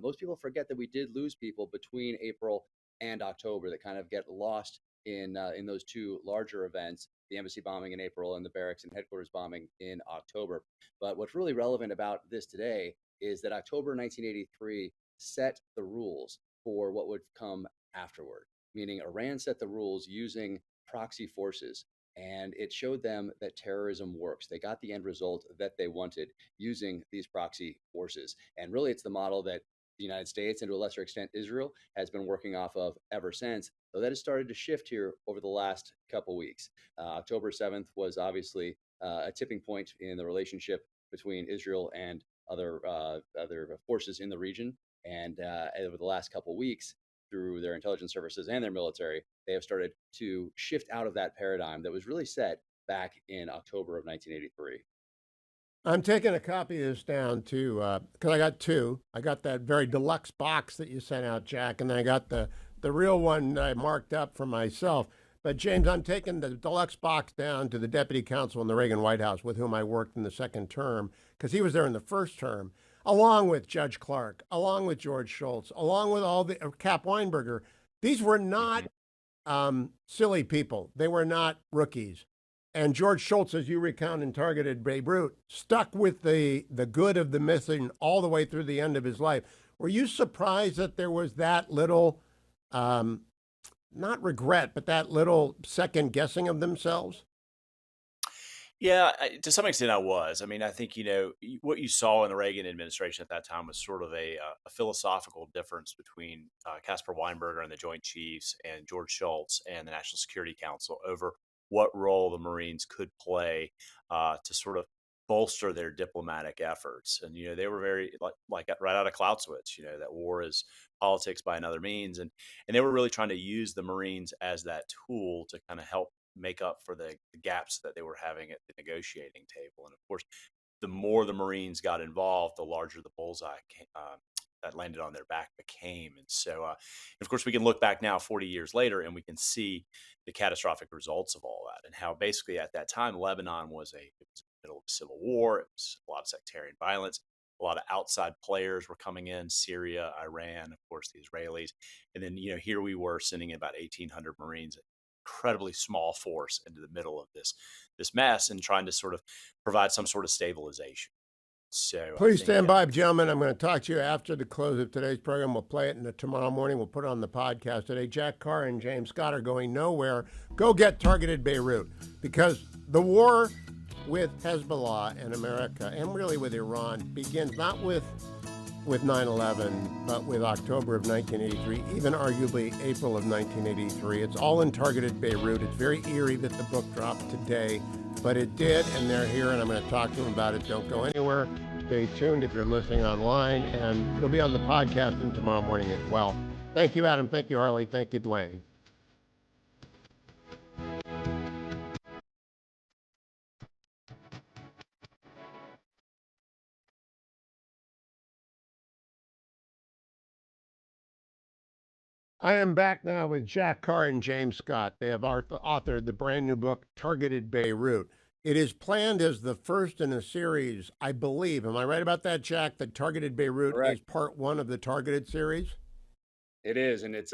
most people forget that we did lose people between April and October that kind of get lost in those two larger events, the embassy bombing in April and the barracks and headquarters bombing in October. But what's really relevant about this today is that October 1983 set the rules for what would come afterward, meaning Iran set the rules using proxy forces, and it showed them that terrorism works. They got the end result that they wanted using these proxy forces. And really, it's the model that the United States, and to a lesser extent Israel, has been working off of ever since, though that has started to shift here over the last couple weeks. October 7th was obviously a tipping point in the relationship between Israel and other forces in the region. And over the last couple weeks, through their intelligence services and their military, they have started to shift out of that paradigm that was really set back in October of 1983. I'm taking a copy of this down too, because I got two. I got that very deluxe box that you sent out, Jack, and then I got the real one that I marked up for myself. But James, I'm taking the deluxe box down to the deputy counsel in the Reagan White House with whom I worked in the second term, because he was there in the first term, along with Judge Clark, along with George Shultz, along with all the Cap Weinberger. These were not silly people. They were not rookies. And George Shultz, as you recount in Targeted Babe Ruth, stuck with the good of the mission all the way through the end of his life. Were you surprised that there was that little, not regret, but that little second guessing of themselves? Yeah, to some extent I was. I mean, I think, what you saw in the Reagan administration at that time was sort of a philosophical difference between Caspar Weinberger and the Joint Chiefs and George Shultz and the National Security Council over what role the Marines could play to sort of bolster their diplomatic efforts. And, they were very like right out of Clausewitz, that war is politics by another means. And they were really trying to use the Marines as that tool to kind of help make up for the gaps that they were having at the negotiating table. And of course, the more the Marines got involved, the larger the bullseye that landed on their back became. And so, of course, we can look back now 40 years later and we can see the catastrophic results of all that and how basically at that time, Lebanon was in the middle of a civil war. It was a lot of sectarian violence. A lot of outside players were coming in, Syria, Iran, of course, the Israelis. And then, here we were sending in about 1,800 Marines, incredibly small force, into the middle of this mess and trying to sort of provide some sort of stabilization. So I Please think stand by, gentlemen. I'm going to talk to you after the close of today's program. We'll play it, and tomorrow morning we'll put it on the podcast today. Jack Carr and James Scott are going nowhere. Go get targeted Beirut, because the war with Hezbollah and America, and really with Iran, begins not with 9/11, but with October of 1983, even arguably April of 1983. It's all in targeted Beirut. It's very eerie that the book dropped today, but it did, and they're here, and I'm going to talk to them about it. Don't go anywhere. Stay tuned if you're listening online, and it'll be on the podcast and tomorrow morning as well. Thank you, Adam. Thank you, Harley. Thank you, Dwayne. I am back now with Jack Carr and James Scott. They have authored the brand new book, Targeted Beirut. It is planned as the first in a series, I believe. Am I right about that, Jack? That Targeted Beirut Correct. is part one of the Targeted series? It is, and it's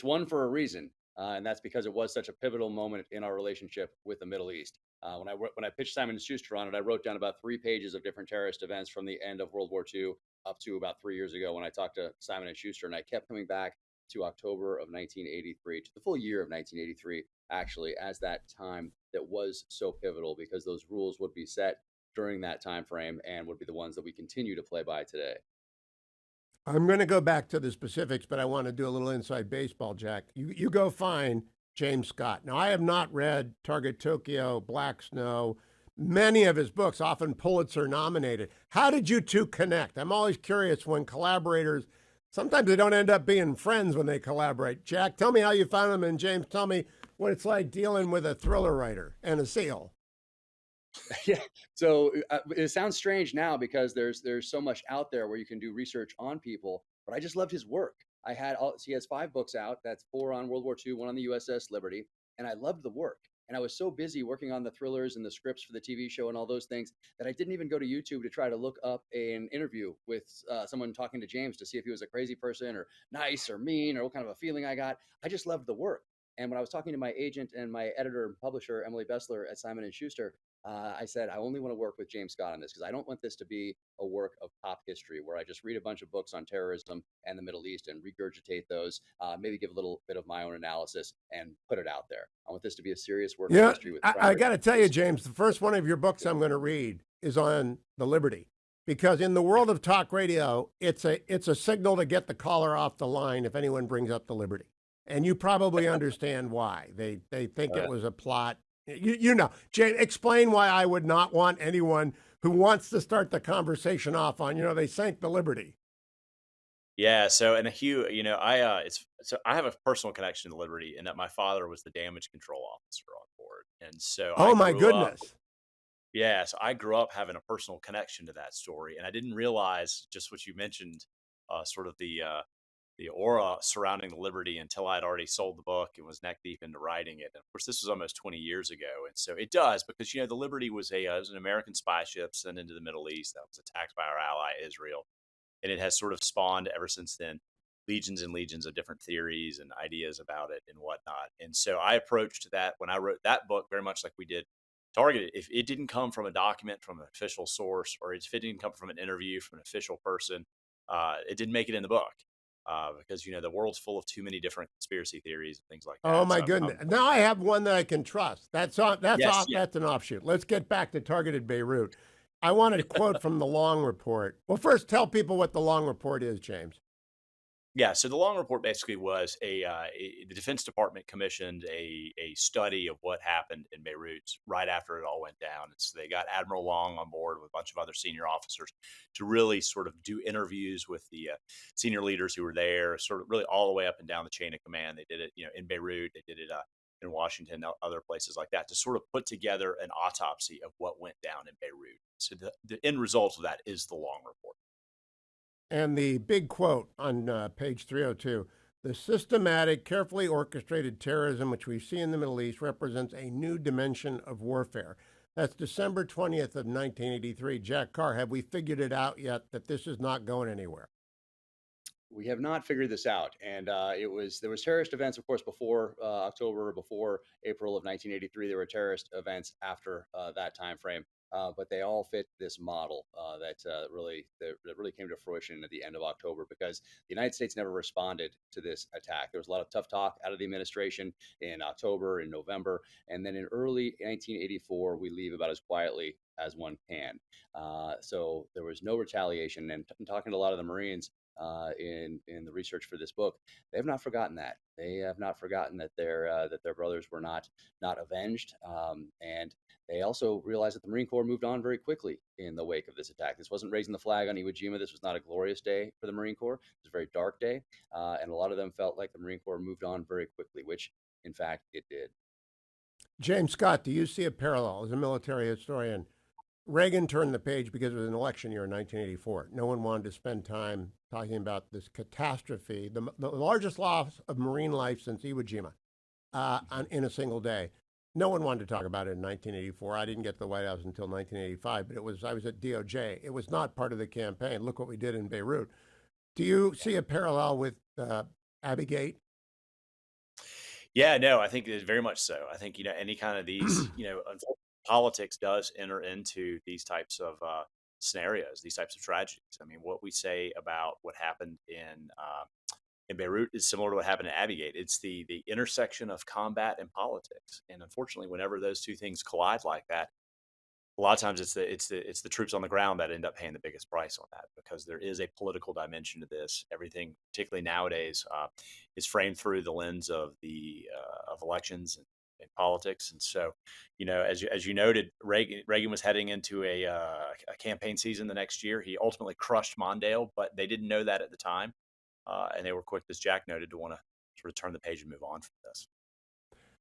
one for a reason, and that's because it was such a pivotal moment in our relationship with the Middle East. When I pitched Simon & Schuster on it, I wrote down about 3 pages of different terrorist events from the end of World War II up to about 3 years ago when I talked to Simon & Schuster, and I kept coming back to October of 1983, to the full year of 1983, actually, as that time that was so pivotal because those rules would be set during that time frame and would be the ones that we continue to play by today. I'm going to go back to the specifics, but I want to do a little inside baseball, Jack. You go find James Scott. Now, I have not read Target Tokyo, Black Snow, many of his books, often Pulitzer nominated. How did you two connect? I'm always curious when collaborators, sometimes they don't end up being friends when they collaborate. Jack, tell me how you found him, and James, tell me what it's like dealing with a thriller writer and a SEAL. Yeah. So it sounds strange now because there's so much out there where you can do research on people, but I just loved his work. He has 5 books out. That's 4 on World War II, 1 on the USS Liberty, and I loved the work. And I was so busy working on the thrillers and the scripts for the TV show and all those things that I didn't even go to YouTube to try to look up an interview with someone talking to James to see if he was a crazy person or nice or mean or what kind of a feeling I got. I just loved the work. And when I was talking to my agent and my editor and publisher, Emily Bessler at Simon & Schuster, I said, I only want to work with James Scott on this because I don't want this to be a work of pop history where I just read a bunch of books on terrorism and the Middle East and regurgitate those, maybe give a little bit of my own analysis and put it out there. I want this to be a serious work of history. I got to tell you, James, the first one of your books I'm going to read is on the Liberty, because in the world of talk radio, it's a signal to get the caller off the line if anyone brings up the Liberty. And you probably understand why. They think it was a plot. You know, Jay, explain why I would not want anyone who wants to start the conversation off on, they sank the Liberty. Yeah. So, and Hugh, I have a personal connection to Liberty in that my father was the damage control officer on board, and so Oh, I my grew up. goodness. Yeah, so I grew up having a personal connection to that story, and I didn't realize just what you mentioned, sort of the aura surrounding the Liberty until I'd already sold the book and was neck deep into writing it. And of course, this was almost 20 years ago, and so it does because the Liberty was was an American spy ship sent into the Middle East that was attacked by our ally Israel, and it has sort of spawned ever since then legions and legions of different theories and ideas about it and whatnot. And so I approached that when I wrote that book very much like we did Targeted. If it didn't come from a document from an official source, or if it didn't come from an interview from an official person, it didn't make it in the book. Because the world's full of too many different conspiracy theories and things like that. Oh, my So goodness. Now I have one that I can trust. That's Yes, yeah. an offshoot. Let's get back to Targeted Beirut. I want to quote from the Long Report. Well, first, tell people what the Long Report is, James. Yeah, so the Long Report basically was the Defense Department commissioned a study of what happened in Beirut right after it all went down. And so they got Admiral Long on board with a bunch of other senior officers to really sort of do interviews with the senior leaders who were there, sort of really all the way up and down the chain of command. They did it, in Beirut. They did it in Washington, other places like that, to sort of put together an autopsy of what went down in Beirut. So the end result of that is the Long Report. And the big quote on page 302, the systematic, carefully orchestrated terrorism which we see in the Middle East represents a new dimension of warfare. That's December 20th of 1983. Jack Carr, have we figured it out yet that this is not going anywhere? We have not figured this out, and there was terrorist events, of course, before October, before April of 1983. There were terrorist events after that time frame. but they all fit this model that really came to fruition at the end of October, because the United States never responded to this attack. There was a lot of tough talk out of the administration in October, in November, and then in early 1984, we leave about as quietly as one can. So there was no retaliation. And talking to a lot of the Marines in the research for this book, they have not forgotten that. They have not forgotten that their brothers were not avenged, and they also realized that the Marine Corps moved on very quickly in the wake of this attack. This wasn't raising the flag on Iwo Jima. This was not a glorious day for the Marine Corps. It was a very dark day, and a lot of them felt like the Marine Corps moved on very quickly, which in fact it did. James Scott, do you see a parallel as a military historian? Reagan turned the page because it was an election year in 1984. No one wanted to spend time talking about this catastrophe, the largest loss of Marine life since Iwo Jima in a single day. No one wanted to talk about it in 1984. I didn't get to the White House until 1985, but I was at DOJ. It was not part of the campaign. Look what we did in Beirut. Do you see a parallel with Abbey Gate? Yeah, no, I think it is very much so. I think, any kind of these, politics does enter into these types of scenarios, these types of tragedies. I mean, what we say about what happened in Beirut is similar to what happened at Abbey Gate. It's the intersection of combat and politics, and unfortunately, whenever those two things collide like that, a lot of times it's the troops on the ground that end up paying the biggest price on that, because there is a political dimension to this. Everything, particularly nowadays, is framed through the lens of of elections and politics. And so, as you noted, Reagan was heading into a campaign season the next year. He ultimately crushed Mondale, but they didn't know that at the time, and they were quick, as Jack noted, to want to sort of turn the page and move on from this.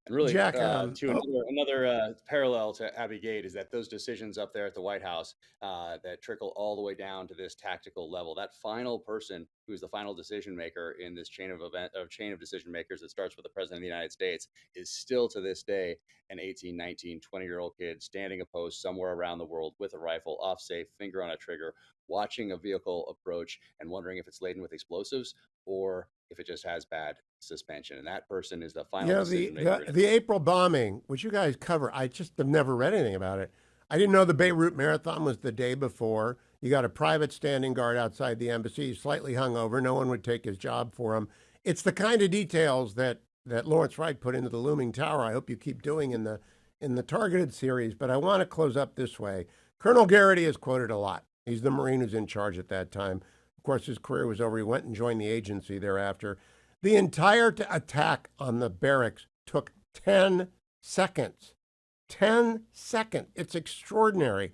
And really, Jack, another parallel to Abbey Gate is that those decisions up there at the White House that trickle all the way down to this tactical level, that final person who's the final decision maker in this chain of decision makers that starts with the President of the United States, is still to this day an 18, 19, 20-year-old kid standing a post somewhere around the world with a rifle, off safe, finger on a trigger, watching a vehicle approach and wondering if it's laden with explosives or if it just has bad suspension. And that person is the final decision maker. The April bombing, which you guys cover, I just have never read anything about it. I didn't know the Beirut Marathon was the day before. You got a private standing guard outside the embassy, he's slightly hungover. No one would take his job for him. It's the kind of details that Lawrence Wright put into The Looming Tower. I hope you keep doing in the targeted series. But I want to close up this way. Colonel Garrity is quoted a lot. He's the Marine who's in charge at that time. Of course, his career was over. He went and joined the agency thereafter. The entire attack on the barracks took 10 seconds. 10 seconds. It's extraordinary.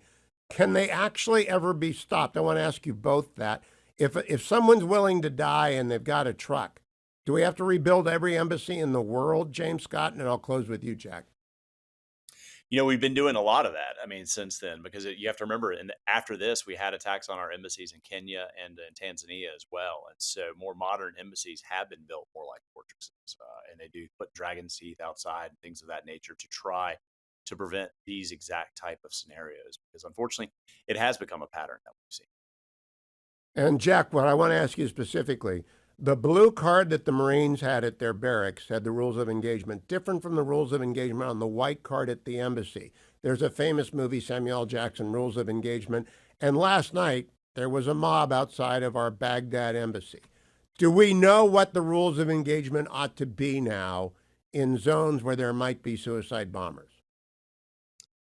Can they actually ever be stopped? I want to ask you both that. If someone's willing to die and they've got a truck, do we have to rebuild every embassy in the world, James Scott? And I'll close with you, Jack. We've been doing a lot of that. I mean, since then, because you have to remember, and after this, we had attacks on our embassies in Kenya and in Tanzania as well. And so more modern embassies have been built more like fortresses, and they do put dragon's teeth outside and things of that nature to try to prevent these exact type of scenarios, because unfortunately, it has become a pattern that we've seen. And Jack, what I want to ask you specifically, the blue card that the Marines had at their barracks had the rules of engagement, different from the rules of engagement on the white card at the embassy. There's a famous movie, Samuel L. Jackson, Rules of Engagement. And last night, there was a mob outside of our Baghdad embassy. Do we know what the rules of engagement ought to be now in zones where there might be suicide bombers?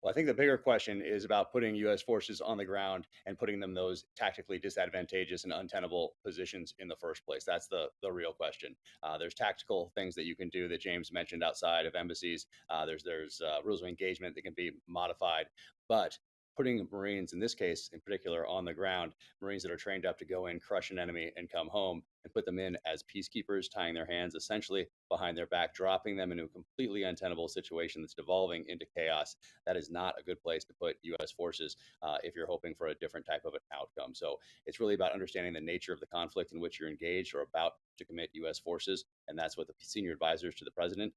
Well, I think the bigger question is about putting U.S. forces on the ground and putting them those tactically disadvantageous and untenable positions in the first place. That's the real question. There's tactical things that you can do that James mentioned outside of embassies. There's rules of engagement that can be modified, but putting Marines, in this case in particular, on the ground, Marines that are trained up to go in, crush an enemy, and come home, and put them in as peacekeepers, tying their hands essentially behind their back, dropping them into a completely untenable situation that's devolving into chaos. That is not a good place to put U.S. forces if you're hoping for a different type of an outcome. So it's really about understanding the nature of the conflict in which you're engaged or about to commit U.S. forces, and that's what the senior advisors to the president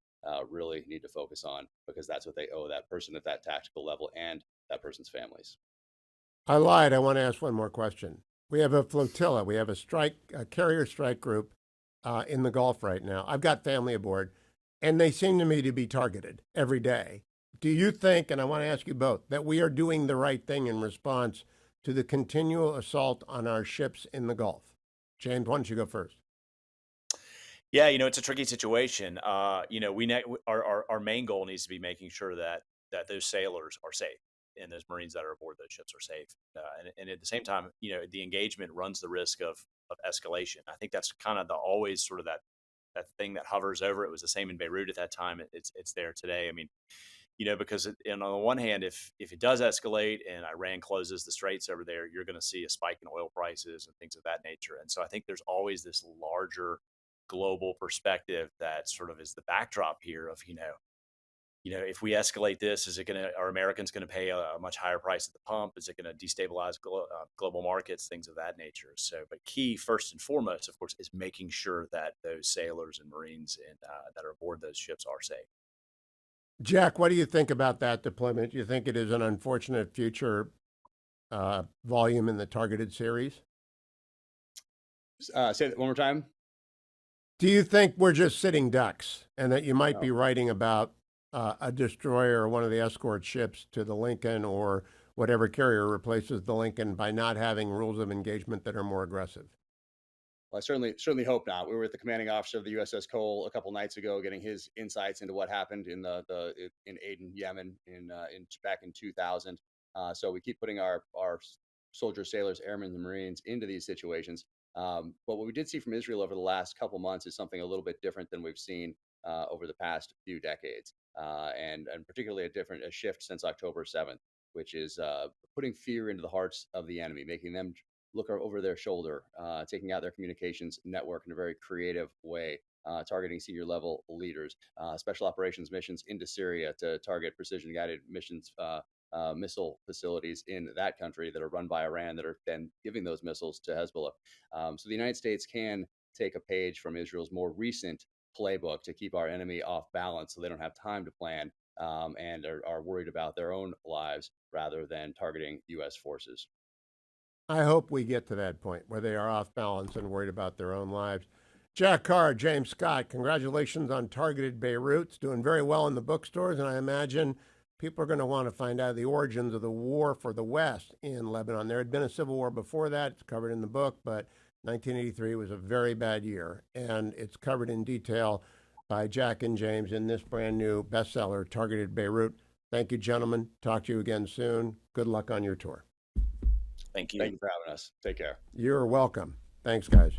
really need to focus on, because that's what they owe that person at that tactical level and that person's families. I lied. I want to ask one more question. We have a flotilla. We have a carrier strike group in the Gulf right now. I've got family aboard, and they seem to me to be targeted every day. Do you think, and I want to ask you both, that we are doing the right thing in response to the continual assault on our ships in the Gulf? James, why don't you go first? Yeah, it's a tricky situation. Our main goal needs to be making sure that those sailors are safe and those Marines that are aboard those ships are safe. And at the same time, the engagement runs the risk of escalation. I think that's kind of always sort of that thing that hovers over. It was the same in Beirut at that time. It's there today. I mean, because on the one hand, if it does escalate and Iran closes the straits over there, you're going to see a spike in oil prices and things of that nature. And so I think there's always this larger global perspective that sort of is the backdrop here of, if we escalate this, are Americans going to pay a much higher price at the pump? Is it going to destabilize global markets, things of that nature? So, but key first and foremost, of course, is making sure that those sailors and Marines that are aboard those ships are safe. Jack, what do you think about that deployment? Do you think it is an unfortunate future volume in the targeted series? Say that one more time. Do you think we're just sitting ducks and that you might be writing about a destroyer or one of the escort ships to the Lincoln or whatever carrier replaces the Lincoln by not having rules of engagement that are more aggressive? Well, I certainly hope not. We were with the commanding officer of the USS Cole a couple nights ago, getting his insights into what happened in in Aden, Yemen, in back in 2000. So we keep putting our soldiers, sailors, airmen, and Marines into these situations. But what we did see from Israel over the last couple months is something a little bit different than we've seen over the past few decades, and particularly a shift since October 7th, which is putting fear into the hearts of the enemy, making them look over their shoulder, taking out their communications network in a very creative way, targeting senior level leaders, special operations missions into Syria to target precision guided missions, missile facilities in that country that are run by Iran that are then giving those missiles to Hezbollah. So the United States can take a page from Israel's more recent playbook to keep our enemy off balance so they don't have time to plan and are worried about their own lives rather than targeting U.S. forces. I hope we get to that point where they are off balance and worried about their own lives. Jack Carr, James Scott, congratulations on Targeted Beirut. It's doing very well in the bookstores, and I imagine people are going to want to find out the origins of the war for the West in Lebanon. There had been a civil war before that. It's covered in the book, but 1983 was a very bad year, and it's covered in detail by Jack and James in this brand new bestseller, Targeted Beirut. Thank you, gentlemen. Talk to you again soon. Good luck on your tour. Thank you. Thank you for having us. Take care. You're welcome. Thanks, guys.